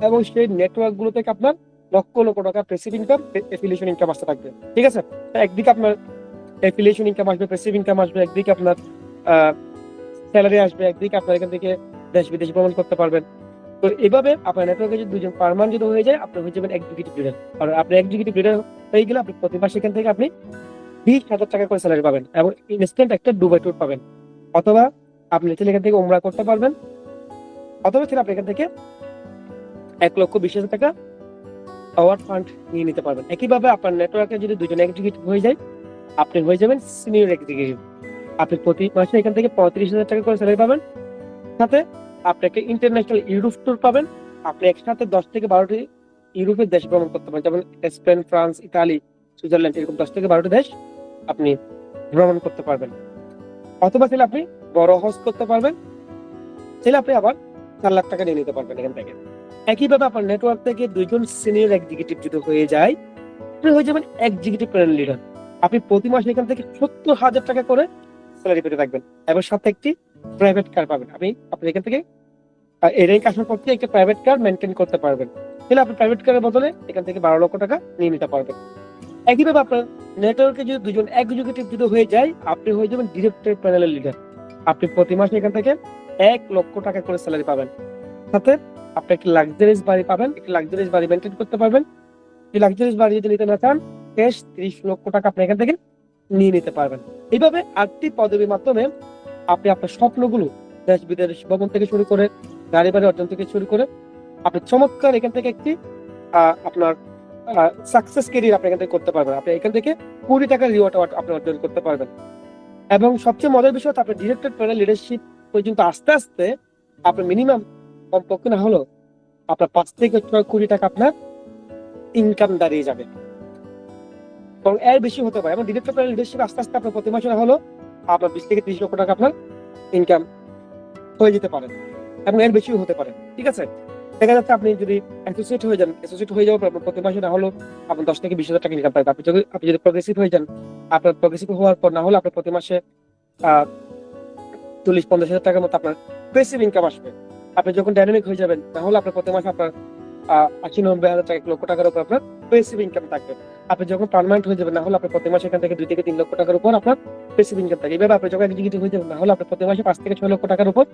এবং সেই নেটওয়ার্ক গুলো থেকে আপনার লক্ষ লক্ষ টাকা প্যাসিভ ইনকাম, এফিলিয়েশন ইনকাম আসতে থাকবে, ঠিক আছে? একদিকে আপনার এফিলিয়েশন ইনকাম আসবে, প্যাসিভ ইনকাম আসবে, একদিকে আপনার স্যালারি আসবে, একদিকে আপনার এখান থেকে দেশ বিদেশ ভ্রমণ করতে পারবেন। তো এইভাবে আপনার নেটওয়ার্কে যদি 2জন পার্মানেন্ট যদি হয়ে যায় আপনি হয়ে যাবেন এক্সিকিউটিভ লিডার। আর আপনি এক্সিকিউটিভ লিডার হয়ে গেলে আপনি প্রতি মাসে এখান থেকে আপনি 20,000 টাকা করে স্যালারি পাবেন এবং ইনস্ট্যান্ট একটা দুবাই ট্যুর পাবেন, অথবা আপনি চাইলে এখান থেকে উমরা করতে পারবেন, অথবা চাইলে আপনি এখান থেকে 1,20,000 টাকা অ্যাওয়ার্ড ফান্ড নিয়ে নিতে পারবেন। একইভাবে আপনার নেটওয়ার্কে যদি 2জন এক্সিকিউটিভ হয়ে যায় আপনি হয়ে যাবেন সিনিয়র এক্সিকিউটিভ। আপনি প্রতি মাসে এখান থেকে 35,000 টাকা করে স্যালারি পাবেন, সাথে আপনি একটা ইন্টারন্যাশনাল ইউরোপ ট্যুর পাবেন। আপনি একসাথে 10 থেকে 12টি ইউরোপের দেশ ভ্রমণ করতে পারেন, যেমন স্পেন, ফ্রান্স, ইতালি, সুইজারল্যান্ড, এরকম 10 থেকে 12টি দেশ আপনি ভ্রমণ করতে পারবেন। অথবা চাইলে আপনি বড় হজ করতে পারবেন, চাইলে আপনি আবার 4 লাখ টাকা নিয়ে নিতে পারবেন এখান থেকে। একইভাবে আপনার নেটওয়ার্ক থেকে 2জন সিনিয়র এক্সিকিউটিভ যদি হয়ে যায় আপনি হয়ে যাবেন এক্সিকিউটিভ প্যানেল লিডার। আপনি প্রতি মাসে এখান থেকে 70,000 টাকা করে স্যালারি পেতে থাকবেন এবং সাথে একটি প্রাইভেট কার পাবেন। আপনি এখান থেকে এই র্যাঙ্ক আসার পর থেকে একটা প্রাইভেট কার মেনটেন করতে পারবেন, তাহলে আপনি প্রাইভেট কারের বদলে এখান থেকে 12 লক্ষ টাকা নিয়ে নিতে পারবেন। একইভাবে আপনার নেটওয়ার্কে যদি 2জন এক্সিকিউটিভ যদি হয়ে যায় আপনি হয়ে যাবেন ডিরেক্টর প্যানেলের লিডার। আপনি প্রতি মাসে এখান থেকে 1 লক্ষ টাকা করে স্যালারি পাবেন, সাথে আপনি একটা লাক্সারিয়াস বাড়ি পাবেন, একটা লাক্সারিয়াস বাড়ি মেনটেন করতে পারবেন। এই লাক্সারিয়াস বাড়ি যদি নিতে না চান ক্যাশ 30 লক্ষ টাকা আপনি এখান থেকে নিয়ে নিতে পারবেন। এইভাবে 8টি পদবীর মাধ্যমে আপনি আপনার স্বপ্নগুলো দেশ বিদেশ ভ্রমণ থেকে শুরু করে গাড়ি বাড়ি অর্জন থেকে শুরু করে আপনি চমৎকার এখান থেকে একটি আপনার সাকসেস ক্যারিয়ার আপনি এখান থেকে করতে পারবেন। আপনি এখান থেকে 20 টাকার রিওয়ার্ড আপনি অর্জন করতে পারবেন এবং সবচেয়ে মজার বিষয় হচ্ছে আপনি ডিরেক্টর প্যানেল লিডারশিপ পর্যন্ত আস্তে আস্তে আপনি মিনিমাম কমপক্ষে না হলো আপনার 5 থেকে 6 কোটি টাকা আপনার ইনকাম দাঁড়িয়ে যাবে এবং এর বেশি হতে পারে। এবং ডিরেক্টর প্যানেল লিডারশিপ আস্তে আস্তে আপনার প্রতি মাসে না হলো আপনার 20 থেকে 30 লক্ষ টাকা আপনার ইনকাম হয়ে যেতে পারে এবং এর বেশিও হতে পারে, ঠিক আছে? দেখা যাচ্ছে আপনি যদি অ্যাসোসিয়েট হয়ে যান, অ্যাসোসিয়েট হয়ে যাওয়ার পর আপনার প্রতি মাসে না হলো আপনার 10 থেকে 20,000 টাকা ইনকাম পাবেন। আপনি যদি প্রগ্রেসিভ হয়ে যান আপনার প্রগ্রেসিভ হওয়ার পর না হলে আপনার প্রতি মাসে 40-50,000 টাকার মতো আপনার প্যাসিভ ইনকাম আসবে। আপনি যখন ডাইনামিক হয়ে যাবেন না হলে আপনার প্রতি মাসে আপনার 80-90,000 টাকা 1 লক্ষ টাকার উপর আপনার প্যাসিভ ইনকাম থাকবে। আপনি যখন পার্মানেন্ট হয়ে যাবেন না হলে আপনার প্রতি মাসে এখান থেকে 2 থেকে 3 লক্ষ টাকার উপর আপনার প্যাসিভ ইনকাম থাকবে। এইভাবে আপনি যখন এক্সিকিউটিভ হয়ে যাবেন না হলে আপনার প্রতি মাসে 5 থেকে 6 লক্ষ টাকার উপর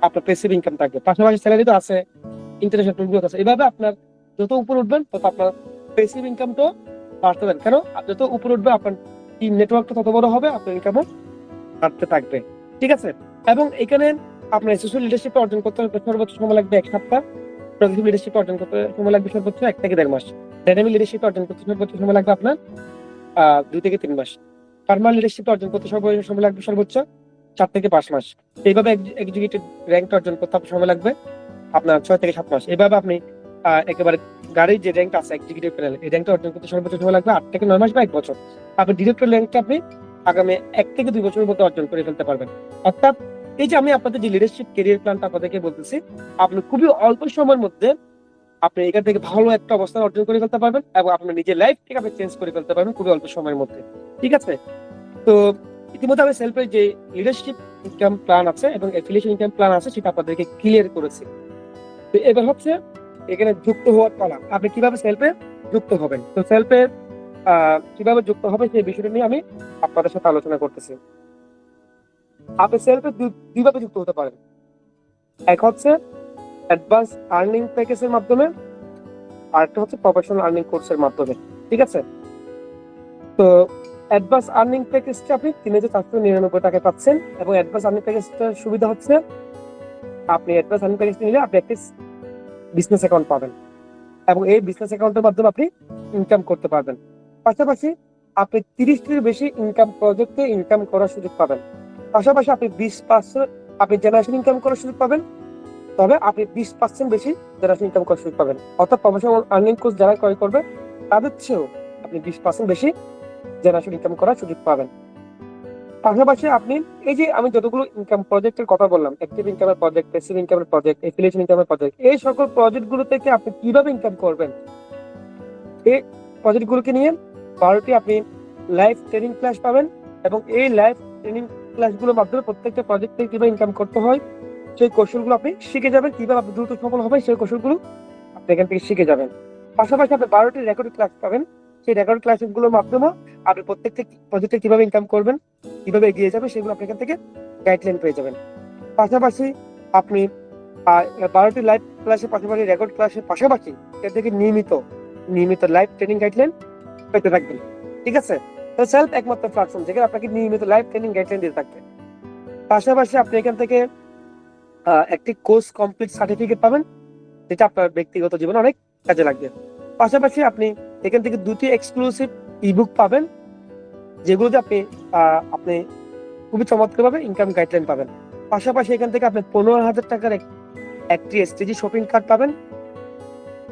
আপনার প্যাসিভ ইনকাম থাকবে। পাশাপাশি স্যালারি তো আছে, ইন্টারন্যাশনাল ট্যুর আছে। এইভাবে আপনার যত উপর উঠবেন তত আপনার প্যাসিভ ইনকামটা বাড়তে থাকবে। কেন? যত উপর উঠবে আপনার টিম নেটওয়ার্কটা তত বড় হবে, আপনার ইনকামও বাড়তে থাকবে, ঠিক আছে? এবং এখানে আপনার সোশ্যাল লিডারশিপ অর্জন করতে সর্বোচ্চ সময় লাগবে 1 সপ্তাহ, প্রগ্রেসিভ লিডারশিপ অর্জন করতে সময় লাগবে সর্বোচ্চ 1 থেকে 1.5 মাস, ডাইনামিক লিডারশিপ অর্জন করতে সর্বোচ্চ সময় লাগবে আপনার 2 থেকে 3 মাস। পার্মানেন্ট লিডারশিপ অর্জন করতে সময় লাগবে সর্বোচ্চ 4 থেকে 5 মাস। এইভাবে এক্সিকিউটিভ র্যাঙ্ক অর্জন করতে আপনার সময় লাগবে আপনার 6 থেকে 7 মাস। এইভাবে আপনি একেবারে গাড়ির যে র্যাঙ্ক আছে এক্সিকিউটিভ প্যানেল, এই র্যাঙ্কটা অর্জন করতে সর্বোচ্চ সময় লাগবে 8 থেকে 9 মাস বা 1 বছর। আপনি ডিরেক্টর র্যাঙ্কটা আপনি আগামী 1 থেকে 2 বছরের মধ্যে অর্জন করে ফেলতে পারবেন। অর্থাৎ এই যে আমি আপনাদের যে লিডারশিপ ক্যারিয়ার প্ল্যানটা আপনাদেরকে বলতেছি, আপনি খুবই অল্প সময়ের মধ্যে আপনি এখান থেকে ভালো একটা অবস্থান অর্জন করে ফেলতে পারবেন এবং আপনার নিজের লাইফ থেকে আপনি চেঞ্জ করে ফেলতে পারবেন খুবই অল্প সময়ের মধ্যে। ঠিক আছে? তো ইতিমধ্যে আমি সেলফের যে লিডারশিপ ইনকাম প্ল্যান আছে এবং অ্যাফিলিয়েশন ইনকাম প্ল্যান আছে সেটা আপনাদেরকে ক্লিয়ার করেছি। তো এবার হচ্ছে এখানে যুক্ত হওয়ার পালা। আপনি কিভাবে সেলফে যুক্ত হবেন, তো সেলফে কিভাবে যুক্ত হবে সেই বিষয়টা নিয়ে আমি আপনাদের সাথে আলোচনা করতেছি। আপনি সেলফে দুইভাবে যুক্ত হতে পারেন। এক হচ্ছে অ্যাডভান্স আর্নিং প্যাকেজের মাধ্যমে, আর একটা হচ্ছে প্রফেশনাল আর্নিং কোর্সের মাধ্যমে। ঠিক আছে? তো অ্যাডভান্স আর্নিং প্যাকেজটা আপনি 3,499 টাকা পাচ্ছেন এবং অ্যাডভান্স আর্নিং প্যাকেজটার সুবিধা হচ্ছে আপনি অ্যাডভান্স আর্নিং প্যাকেজটা নিলে আপনি একটা বিজনেস অ্যাকাউন্ট পাবেন এবং এই বিজনেস অ্যাকাউন্টের মাধ্যমে আপনি ইনকাম করতে পারবেন। পাশাপাশি আপনি 30টির বেশি ইনকাম প্রজেক্টে ইনকাম করার সুযোগ পাবেন। পাশাপাশি আপনি 20% আপনি জেনারেশন ইনকাম করার সুযোগ পাবেন, তবে আপনি 20% বেশি জেনারেশন ইনকাম করার সুযোগ পাবেন। অর্থাৎ প্রফেশনাল আর্নিং কোর্স যারা ক্রয় করবে তাদের চেয়েও আপনি 20% বেশি জেনারেশন ইনকাম করার সুযোগ পাবেন। পাশাপাশি আপনি এই যে আমি যতগুলো ইনকাম প্রজেক্টের কথা বললাম, অ্যাক্টিভ ইনকামের প্রজেক্ট, প্যাসিভ ইনকামের প্রজেক্ট, এফিলিয়েশন ইনকামের প্রজেক্ট, এই সকল প্রজেক্টগুলো থেকে আপনি কিভাবে ইনকাম করবেন, এই প্রজেক্টগুলোকে নিয়ে 12টি আপনি লাইভ ট্রেনিং ক্লাস পাবেন এবং এই লাইভ ট্রেনিং ক্লাসগুলোর মাধ্যমে প্রত্যেকটা প্রজেক্ট থেকে কিভাবে ইনকাম করতে হয় সেই কৌশলগুলো আপনি শিখে যাবেন। কিভাবে আপনি দ্রুত সফল হবেন সেই কৌশলগুলো আপনি এখান থেকে শিখে যাবেন। পাশাপাশি আপনি 12টি রেকর্ড ক্লাস পাবেন। সেই রেকর্ড ক্লাসগুলোর মাধ্যমে আপনি প্রত্যেকটা প্রজেক্টে কিভাবে ইনকাম করবেন, কিভাবে এগিয়ে যাবেন সেগুলো আপনি এখান থেকে গাইডলাইন পেয়ে যাবেন। পাশাপাশি আপনি 12টি লাইভ ক্লাসের পাশাপাশি রেকর্ড ক্লাসের পাশাপাশি এর থেকে নিয়মিত লাইভ ট্রেনিং গাইডলাইন পেতে থাকবেন। ঠিক আছে? তো সেলফ একমাত্র প্ল্যাটফর্ম যেখানে আপনাকে নিয়মিত লাইভ ট্রেনিং গাইডলাইন দিতে থাকবে। পাশাপাশি আপনি এখান থেকে একটি কোর্স কমপ্লিট সার্টিফিকেট পাবেন, যেটা আপনার ব্যক্তিগত জীবনে অনেক কাজে লাগবে। পাশাপাশি আপনি এখান থেকে 2টি এক্সক্লুসিভ ইবুক পাবেন, যেগুলোতে আপনি খুবই চমৎকারভাবে ইনকাম গাইডলাইন পাবেন। পাশাপাশি এখান থেকে আপনি 15,000 টাকার একটি এসটিজি শপিং কার্ড পাবেন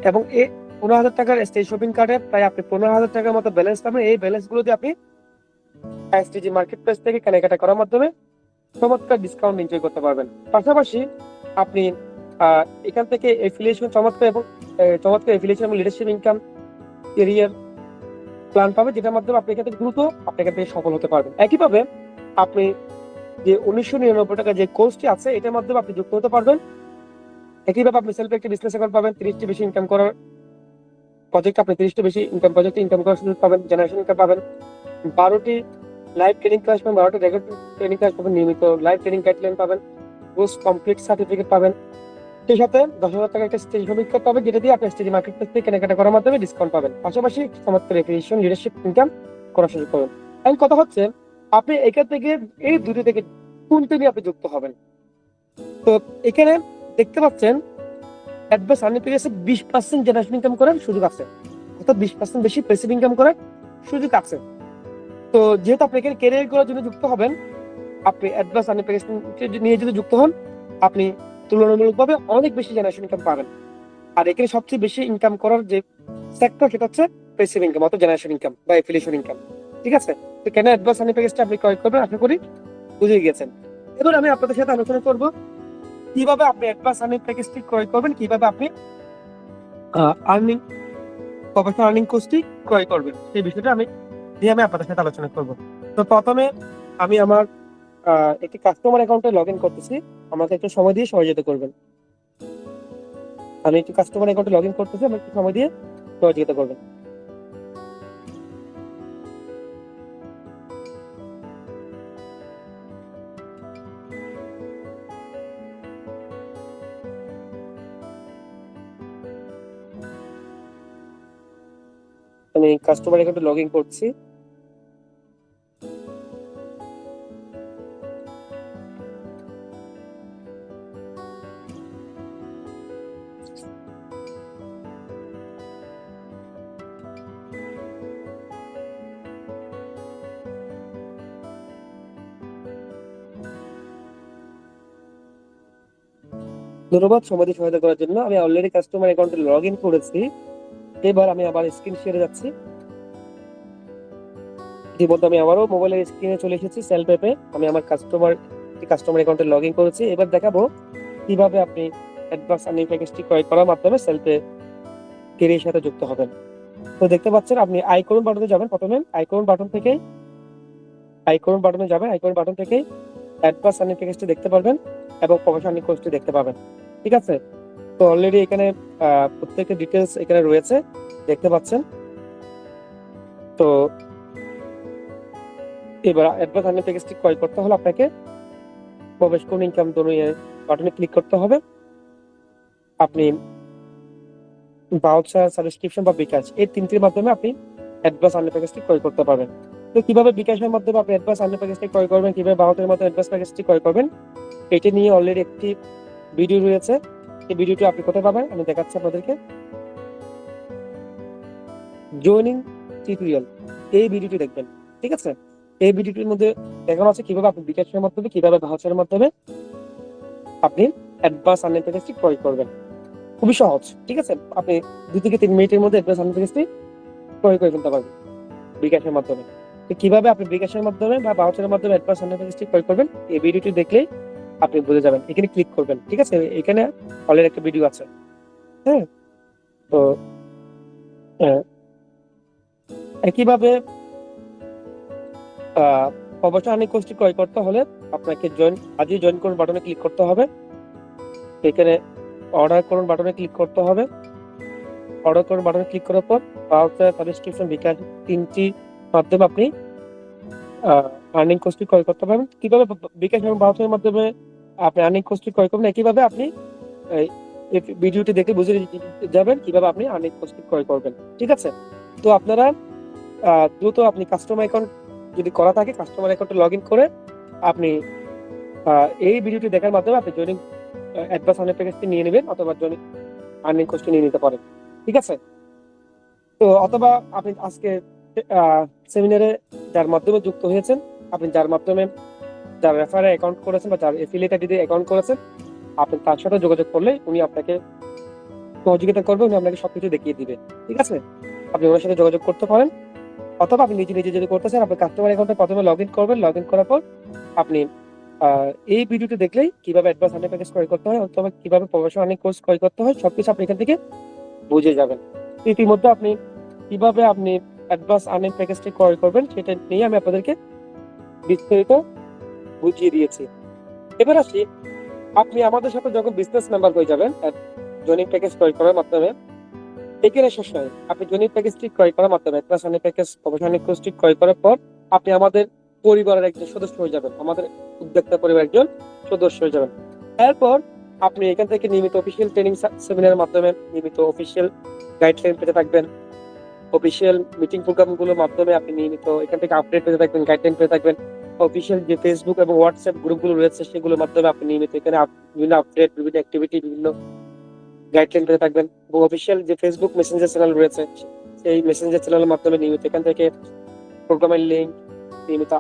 এবং এই 15,000 টাকার এসটিজি শপিং কার্ডে প্রায় আপনি 15,000 টাকার মতো ব্যালেন্স পাবেন। এই ব্যালেন্স গুলো দিয়ে আপনি এসটিজি মার্কেট প্লেস থেকে কেনাকাটা করার মাধ্যমে চমৎকার ডিসকাউন্ট এনজয় করতে পারবেন। পাশাপাশি আপনি এখান থেকে এফিলিয়েশন চমৎকার এফিলিয়েশন এবং লিডারশিপ ইনকাম ক্যারিয়ার প্ল্যান পাবেন, যেটার মাধ্যমে আপনি এখান থেকে দ্রুত আপনি এখান থেকে সফল হতে পারবেন। একইভাবে আপনি যে 1999 টাকা যে কোর্সটি আছে এটার মাধ্যমে আপনি যুক্ত হতে পারবেন। একইভাবে আপনি সেলফ একটি বিজনেস অ্যাকাউন্ট পাবেন, 30টি বেশি ইনকাম করার প্রজেক্ট আপনি 30টি বেশি ইনকাম প্রজেক্টে ইনকাম করার সুযোগ পাবেন, জেনারেশন ইনকাম পাবেন, 12টি লাইভ ট্রেনিং ক্লাস পাবেন, 12টি রেকর্ড ট্রেনিং ক্লাস পাবেন, নিয়মিত লাইভ ট্রেনিং গাইডলাইন পাবেন, কোর্স কমপ্লিট সার্টিফিকেট পাবেন। সেই সাথে 10,000 টাকা একটা স্টেজ অভিজ্ঞতা পাবেন, যেটা দিয়ে আপনি স্টেজ মার্কেট প্লেস থেকে কেনাকাটা করার মাধ্যমে ডিসকাউন্ট পাবেন। পাশাপাশি চমৎকার এফিলিয়েশন লিডারশিপ ইনকাম করার সুযোগ পাবেন। এখন কথা হচ্ছে আপনি এখান থেকে এই দুটো থেকে কোনটা নিয়ে আপনি যুক্ত হবেন। তো এখানে দেখতে পাচ্ছেন অ্যাডভান্স আর্নিং প্যাকেজে 20% জেনারেশন ইনকাম করার সুযোগ আছে, অর্থাৎ 20% বেশি প্যাসিভ ইনকাম করার সুযোগ আছে। তো যেহেতু আপনি এখানে ক্যারিয়ার করার জন্য যুক্ত হবেন, আপনি অ্যাডভান্স আর্নিং প্যাকেজ নিয়ে যদি যুক্ত হন, আপনি তুলনামূলকভাবে অনেক বেশি জেনারেশন ইনকাম পাবেন। আর এখানে সবচেয়ে বেশি ইনকাম করার যে সেক্টর সেটা হচ্ছে প্যাসিভ ইনকাম, অর্থাৎ জেনারেশন ইনকাম বা এফিলিয়েশন ইনকাম। ঠিক আছে? তো কেন অ্যাডভান্স আর্নিং প্যাকেজটা আপনি ক্রয় করবেন আশা করি বুঝে গিয়েছেন। এবার আমি আপনাদের সাথে আলোচনা করব কিভাবে আপনি অ্যাডভান্স আর্নিং প্যাকেজটি ক্রয় করবেন, কিভাবে আপনি আর্নিং প্রফেশনাল আর্নিং কোর্সটি ক্রয় করবেন সেই বিষয়টা আমি আপনাদের সাথে আলোচনা করব। তো প্রথমে আমি আমার একটি কাস্টমার অ্যাকাউন্টে লগ ইন করতেছি। আমাকে একটু সময় দিয়ে সহযোগিতা করবেন। আমি একটি কাস্টমার অ্যাকাউন্টে লগ ইন করতেছি, আমি একটু সময় দিয়ে সহযোগিতা করবেন। আমি কাস্টমার অ্যাকাউন্টে লগ ইন করছি। ধন্যবাদ সময় দিয়ে সহায়তা করার জন্য। আমি অলরেডি কাস্টমার অ্যাকাউন্টে লগ ইন করেছি। এবার আমি আবার স্ক্রিন শেয়ারে যাচ্ছি। ইতিমধ্যে আমি আবারও মোবাইলের স্ক্রিনে চলে এসেছি সেলফ অ্যাপে। আমি আমার কাস্টমার অ্যাকাউন্টে লগ ইন করেছি। এবার দেখাবো কিভাবে আপনি অ্যাডভান্স আর্নিং প্যাকেজটি ক্রয় করার মাধ্যমে সেলফে ক্যারিয়ারের সাথে যুক্ত হবেন। তো দেখতে পাচ্ছেন আপনি আইকন বাটনে যাবেন। প্রথমে আইকন বাটন থেকে অ্যাডভান্স আর্নিং প্যাকেজটি দেখতে পারবেন এবং প্রফেশনাল আর্নিং কোর্সটি দেখতে পাবেন। ঠিক আছে? তো অলরেডি এখানে প্রত্যেকটা ডিটেলস এখানে রয়েছে, দেখতে পাচ্ছেন। তো এবার অ্যাডভান্স আর্নিং প্যাকেজটি ক্রয় করতে হলে আপনাকে প্রবেশ করুন ইনকাম বাটনে ক্লিক করতে হবে। আপনি ভাউচার, সাবস্ক্রিপশন বা বিকাশ এই তিনটির মাধ্যমে আপনি অ্যাডভান্স আর্নিং প্যাকেজটি ক্রয় করতে পারবেন। তো কিভাবে বিকাশের মাধ্যমে আপনি অ্যাডভান্স আর্নিং প্যাকেজটি ক্রয় করবেন, কিভাবে ভারতের মাধ্যমে অ্যাডভান্স প্যাকেজটি ক্রয় করবেন, এটি নিয়ে অলরেডি একটি ভিডিও রয়েছে। এই ভিডিওটি আপনি কোথায় পাবেন আমি দেখাচ্ছি আপনাদেরকে। জয়েনিং টিউটোরিয়াল, এই ভিডিওটি দেখবেন। ঠিক আছে? এই ভিডিওটির মধ্যে দেখানো আছে কিভাবে আপনি বিকাশের মাধ্যমে, কিভাবে ভাউচারের মাধ্যমে আপনি অ্যাডভান্স আর্নিং প্যাকেজটি ক্রয় করবেন। খুবই সহজ। ঠিক আছে? আপনি 2 থেকে 3 মিনিটের মধ্যে অ্যাডভান্স আর্নিং প্যাকেজটি ক্রয় করে ফেলতে পারবেন বিকাশের মাধ্যমে। তো কিভাবে আপনি বিকাশের মাধ্যমে বা ভাউচারের মাধ্যমে অ্যাডভান্স আর্নিং প্যাকেজটি ক্রয় করবেন, এই ভিডিওটি দেখলেই আপনি বুঝে যাবেন। এখানে ক্লিক করবেন। ঠিক আছে? এখানে অলরেডি একটা ভিডিও আছে। হ্যাঁ? তো একইভাবে প্রফেশনাল আর্নিং কোর্সটি ক্রয় করতে হলে আপনাকে আজই জয়েন করুন বাটনে ক্লিক করতে হবে। এখানে অর্ডার করুন বাটনে ক্লিক করতে হবে। অর্ডার করুন বাটনে ক্লিক করার পর ভাউচার, সাবস্ক্রিপশন, বিকাশ তিনটি মাধ্যমে আপনি আর্নিং কোর্সটি ক্রয় করতে পারবেন। কিভাবে বিকাশ এবং ভাউচারের মাধ্যমে আপনি আর্নিং কোর্সটি ক্রয় করবেন, একইভাবে আপনি এই ভিডিওটি দেখে বুঝে যাবেন কিভাবে আপনি আর্নিং কোর্সটি ক্রয় করবেন। ঠিক আছে? তো আপনারা দ্রুত আপনি কাস্টমার অ্যাকাউন্ট যদি করা থাকে কাস্টমার অ্যাকাউন্টে লগ ইন করে আপনি এই ভিডিওটি দেখার মাধ্যমে আপনি জয়েনিং অ্যাডভান্স আর্নিং প্যাকেজটি নিয়ে নেবেন অথবা জয়েনিং আর্নিং কোর্সটি নিয়ে নিতে পারেন। ঠিক আছে? তো অথবা আপনি আজকে সেমিনারে যার মাধ্যমে যুক্ত হয়েছেন, আপনি যার রেফারে অ্যাকাউন্ট করেছেন বা যার এফিলিয়েট আইডি দিয়ে অ্যাকাউন্ট করেছেন, আপনি তার সাথে যোগাযোগ করলে উনি আপনাকে সহযোগিতা করবে, উনি আপনাকে সবকিছু দেখিয়ে দিবে। ঠিক আছে? আপনি ওনার সাথে যোগাযোগ করতে পারেন অথবা আপনি নিজে যদি করতে চান আপনি কাস্টমার অ্যাকাউন্টে প্রথমে লগ ইন করবেন। লগ ইন করার পর আপনি এই ভিডিওটি দেখলেই কিভাবে অ্যাডভান্স আর্নিং প্যাকেজ ক্রয় করতে হয় অথবা কিভাবে প্রফেশনাল আর্নিং কোর্স ক্রয় করতে হয় সবকিছু আপনি এখান থেকে বুঝে যাবেন। ইতিমধ্যে আপনি কিভাবে আপনি অ্যাডভান্স আর্নিং প্যাকেজটি ক্রয় করবেন সেটা নিয়ে আমি আপনাদেরকে বিস্তারিত বুঝিয়ে দিয়েছি। এবার আসি, আপনি আমাদের সাথে যখন বিজনেস মেম্বার হয়ে যাবেন জয়েনিং প্যাকেজ ক্রয় করার মাধ্যমে, এখানে শেষ নয়। আপনি জয়েনিং প্যাকেজটি ক্রয় করার মাধ্যমে অ্যাডভান্স আর্নিং প্যাকেজ প্রফেশনাল কোর্সটি ক্রয় করার পর আপনি আমাদের পরিবারের একজন সদস্য হয়ে যাবেন, আমাদের উদ্যোক্তা পরিবারের একজন সদস্য হয়ে যাবেন। এরপর আপনি এখান থেকে নিয়মিত অফিসিয়াল ট্রেনিং সেমিনারের মাধ্যমে নিয়মিত অফিসিয়াল গাইডলাইন পেতে থাকবেন। অফিসিয়াল মিটিং প্রোগ্রামগুলোর মাধ্যমে আপনি নিয়মিত এখান থেকে আপডেট পেতে থাকবেন, গাইডলাইন পেতে থাকবেন। অফিসিয়াল যে ফেসবুক এবং হোয়াটসঅ্যাপ গ্রুপগুলো রয়েছে সেগুলোর মাধ্যমে আপনি নিয়মিত এখানে বিভিন্ন আপডেট, বিভিন্ন অ্যাক্টিভিটি, বিভিন্ন গাইডলাইন পেতে থাকবেন। এবং অফিসিয়াল যে ফেসবুক মেসেঞ্জার চ্যানেল রয়েছে সেই মেসেঞ্জার চ্যানেলের মাধ্যমে নিয়মিত এখান থেকে প্রোগ্রামের লিঙ্ক, নিয়মিত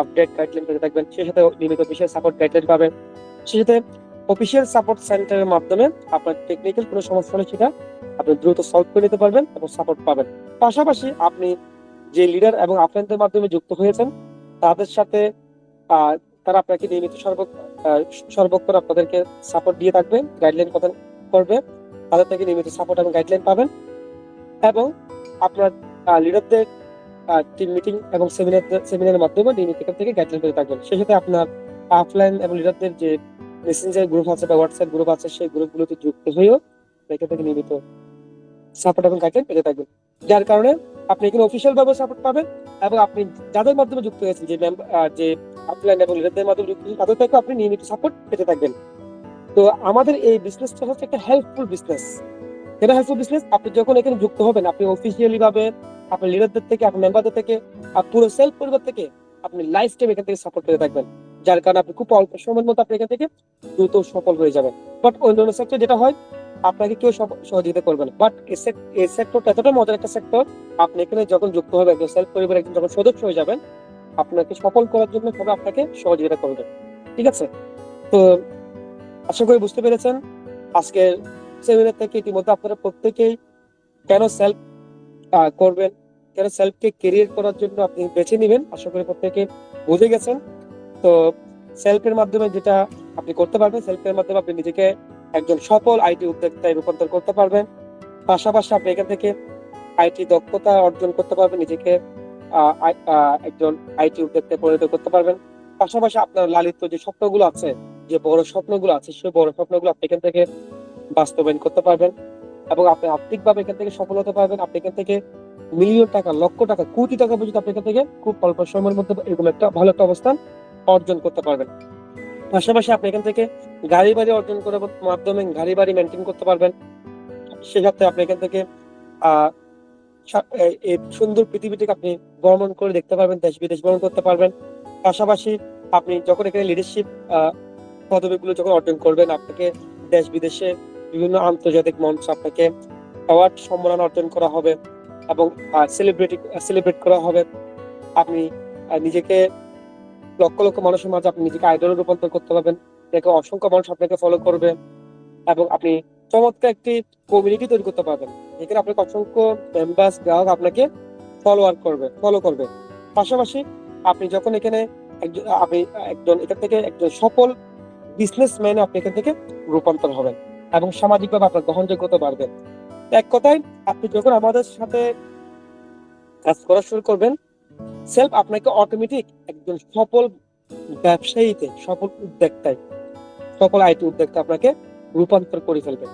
আপডেট, গাইডলাইন পেতে থাকবেন। সেই সাথে নিয়মিত অফিসিয়াল সাপোর্ট গাইডলাইন পাবেন। সেই সাথে অফিসিয়াল সাপোর্ট সেন্টারের মাধ্যমে আপনার টেকনিক্যাল কোনো সমস্যা হলে সেটা আপনি দ্রুত সলভ করে নিতে পারবেন এবং সাপোর্ট পাবেন। পাশাপাশি আপনি যে লিডার এবং আপনাদের মাধ্যমে যুক্ত হয়েছেন তাদের সাথে তারা আপনাকে নিয়মিত সর্বক্ষণ আপনাদেরকে সাপোর্ট দিয়ে থাকবে, গাইডলাইন প্রদান করবে। তাদের থেকে নিয়মিত সাপোর্ট এবং গাইডলাইন পাবেন এবং আপনার লিডারদের টিম মিটিং এবং সেমিনারের মাধ্যমে নিয়মিত এখান থেকে গাইডলাইন পেতে থাকবেন। সেই সাথে আপনার অফলাইন এবং লিডারদের যে মেসেঞ্জার গ্রুপ আছে বা হোয়াটসঅ্যাপ গ্রুপ আছে সেই গ্রুপগুলোতে যুক্ত হয়েও এখান থেকে নিয়মিত সাপোর্ট এবং গাইডলাইন পেতে থাকবেন। যার কারণে আপনি এখানে অফিসিয়াল ভাবে সাপোর্ট পাবেন এবং আপনি যাদের মাধ্যমে যুক্ত হয়েছেন যে অফলাইন এবং লিডারদের মাধ্যমে যুক্ত হয়েছেন তাদের থেকে আপনি নিয়মিত সাপোর্ট পেতে থাকবেন। তো আমাদের এই বিজনেসটা হচ্ছে একটা হেল্পফুল বিজনেস। এটা হেল্পফুল বিজনেস। আপনি যখন এখানে যুক্ত হবেন আপনি অফিসিয়ালি ভাবে আপনার লিডারদের থেকে, আপনার মেম্বারদের থেকে, পুরো সেলফ পরিবার থেকে আপনি লাইফ টাইম এখান থেকে সাপোর্ট পেতে থাকবেন। যার কারণে আপনি খুব অল্প সময়ের মধ্যে আপনি এখান থেকে দ্রুত সফল হয়ে যাবেন। বাট অন্যান্য সেক্টর যেটা হয় আপনাকে কেউ সহযোগিতা করবে না। বাট এই সেক্টরটা এতটা মজার একটা সেক্টর, আপনি এখানে যখন যুক্ত হবেন সেলফ পরিবার একজন যখন সদস্য হয়ে যাবেন আপনাকে সফল করার জন্য সবাই আপনাকে সহযোগিতা করবে। ঠিক আছে? তো আশা করি বুঝতে পেরেছেন আজকের সেমিনার থেকে। ইতিমধ্যে আপনারা প্রত্যেকেই কেন সেলফ করবেন, কেন সেলফকে ক্যারিয়ার করার জন্য আপনি বেছে নেবেন, আশা করি প্রত্যেকে বুঝে গেছেন। তো সেলফের মাধ্যমে যেটা আপনি করতে পারবেন, সেলফের মাধ্যমে আপনি নিজেকে একজন সফল আইটি উদ্যোক্তায় রূপান্তর করতে পারবেন। পাশাপাশি আপনি এখান থেকে আইটি দক্ষতা অর্জন করতে পারবেন, নিজেকে একজন আইটি উদ্যোক্তায় পরিণত করতে পারবেন। পাশাপাশি আপনার লালিত যে স্বপ্নগুলো আছে, যে বড় স্বপ্নগুলো আছে, সেই বড় স্বপ্নগুলো আপনি এখান থেকে বাস্তবায়ন করতে পারবেন এবং আপনি আর্থিকভাবে এখান থেকে সফল হতে পারবেন। আপনি এখান থেকে মিলিয়ন টাকা, লক্ষ টাকা, কোটি টাকা পর্যন্ত আপনি এখান থেকে খুব অল্প সময়ের মধ্যে এরকম একটা ভালো একটা অবস্থান অর্জন করতে পারবেন। পাশাপাশি আপনি এখান থেকে গাড়ি বাড়ি অর্জন করার মাধ্যমে গাড়ি বাড়ি মেনটেন করতে পারবেন। সেক্ষেত্রে আপনি এখান থেকে আহ এই সুন্দর পৃথিবীটিকে আপনি ভ্রমণ করে দেখতে পারবেন, দেশ বিদেশ ভ্রমণ করতে পারবেন। পাশাপাশি আপনি যখন এখানে লিডারশিপ পদবিগুলো যখন অর্জন করবেন, আপনাকে দেশ বিদেশে বিভিন্ন আন্তর্জাতিক মঞ্চ আপনাকে অ্যাওয়ার্ড সম্মান অর্জন করা হবে এবং সেলিব্রেট করা হবে। আপনি নিজেকে লক্ষ লক্ষ মানুষের মাঝে আপনি নিজেকে আইডলে রূপান্তর করতে পারবেন, দেখে অসংখ্য মানুষ আপনাকে ফলো করবে এবং আপনি চমৎকার একটি কমিউনিটি তৈরি করতে পারবেন, এখানে আপনাকে অসংখ্য মেম্বার্স গ্রাহক আপনাকে ফলো করবে। পাশাপাশি আপনি যখন এখানে আপনি এখান থেকে একজন সফল বিজনেসম্যানে আপনি এখান থেকে রূপান্তর হবেন এবং সামাজিকভাবে আপনার গ্রহণযোগ্যতা বাড়বে। এক কথায় আপনি যখন আমাদের সাথে কাজ করা শুরু করবেন, সেলফ আপনাকে অটোমেটিক একজন সফল ব্যবসায়ীতে, সফল উদ্যোক্তায়, সফল আইটি উদ্যোক্তা আপনাকে রূপান্তর করে ফেলবেন।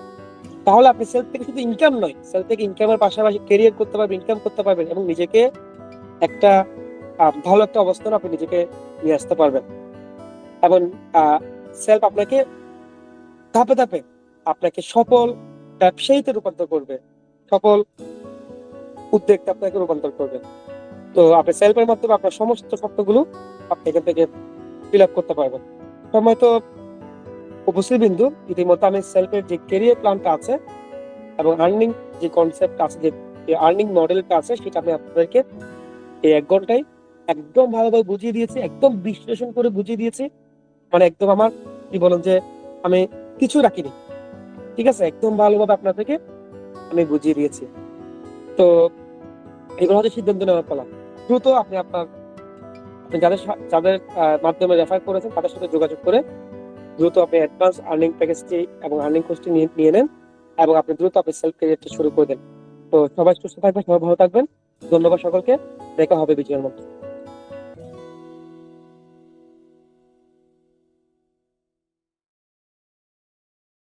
তাহলে আপনি সেলফ থেকে শুধু ইনকাম নয়, সেলফ থেকে ইনকামের পাশাপাশি ক্যারিয়ার করতে পারবেন, ইনকাম করতে পারবেন এবং নিজেকে একটা ভালো একটা অবস্থানে আপনি নিজেকে নিয়ে আসতে পারবেন। এবং সেলফ আপনাকে ধাপে ধাপে আপনাকে সফল ব্যবসায়ীতে রূপান্তর করবে, সফল উদ্যোক্তা আপনাকে রূপান্তর করবে। তো আপনি সেলফের মাধ্যমে আপনার সমস্ত স্বপ্নগুলো আপনি এখান থেকে ফিল আপ করতে পারবেন। সময় তো উপস্থিত বিন্দু, ইতিমধ্যে আমি সেলফের যে ক্যারিয়ার প্ল্যানটা আছে এবং আর্নিং যে কনসেপ্ট আছে, যে আর্নিং মডেলটা আছে, সেটা আমি আপনাদেরকে এই 1 ঘন্টায় একদম ভালোভাবে বুঝিয়ে দিয়েছি, একদম বিশ্লেষণ করে বুঝিয়ে দিয়েছি। মানে একদম আমার কি বলেন যে আমি কিছু রাখিনি, ঠিক আছে, একদম ভালোভাবে আপনাদেরকে আমি বুঝিয়ে দিয়েছি। তো এগুলো হচ্ছে সিদ্ধান্ত নেওয়ার পালা। দ্রুত আপনি যাদের যাদের মাধ্যমে রেফার করেছেন তাদের সাথে যোগাযোগ করে দ্রুত আপনি অ্যাডভান্স আর্নিং প্যাকেজটি এবং আর্নিং কোর্সটি নিয়ে নেন এবং আপনি দ্রুত আপনি সেলফ ক্যারিয়ারটি শুরু করে দেন। তো সবাই সুস্থ থাকবেন, সবাই ভালো থাকবেন। ধন্যবাদ সকলকে, দেখা হবে বিজয়ের মধ্যে।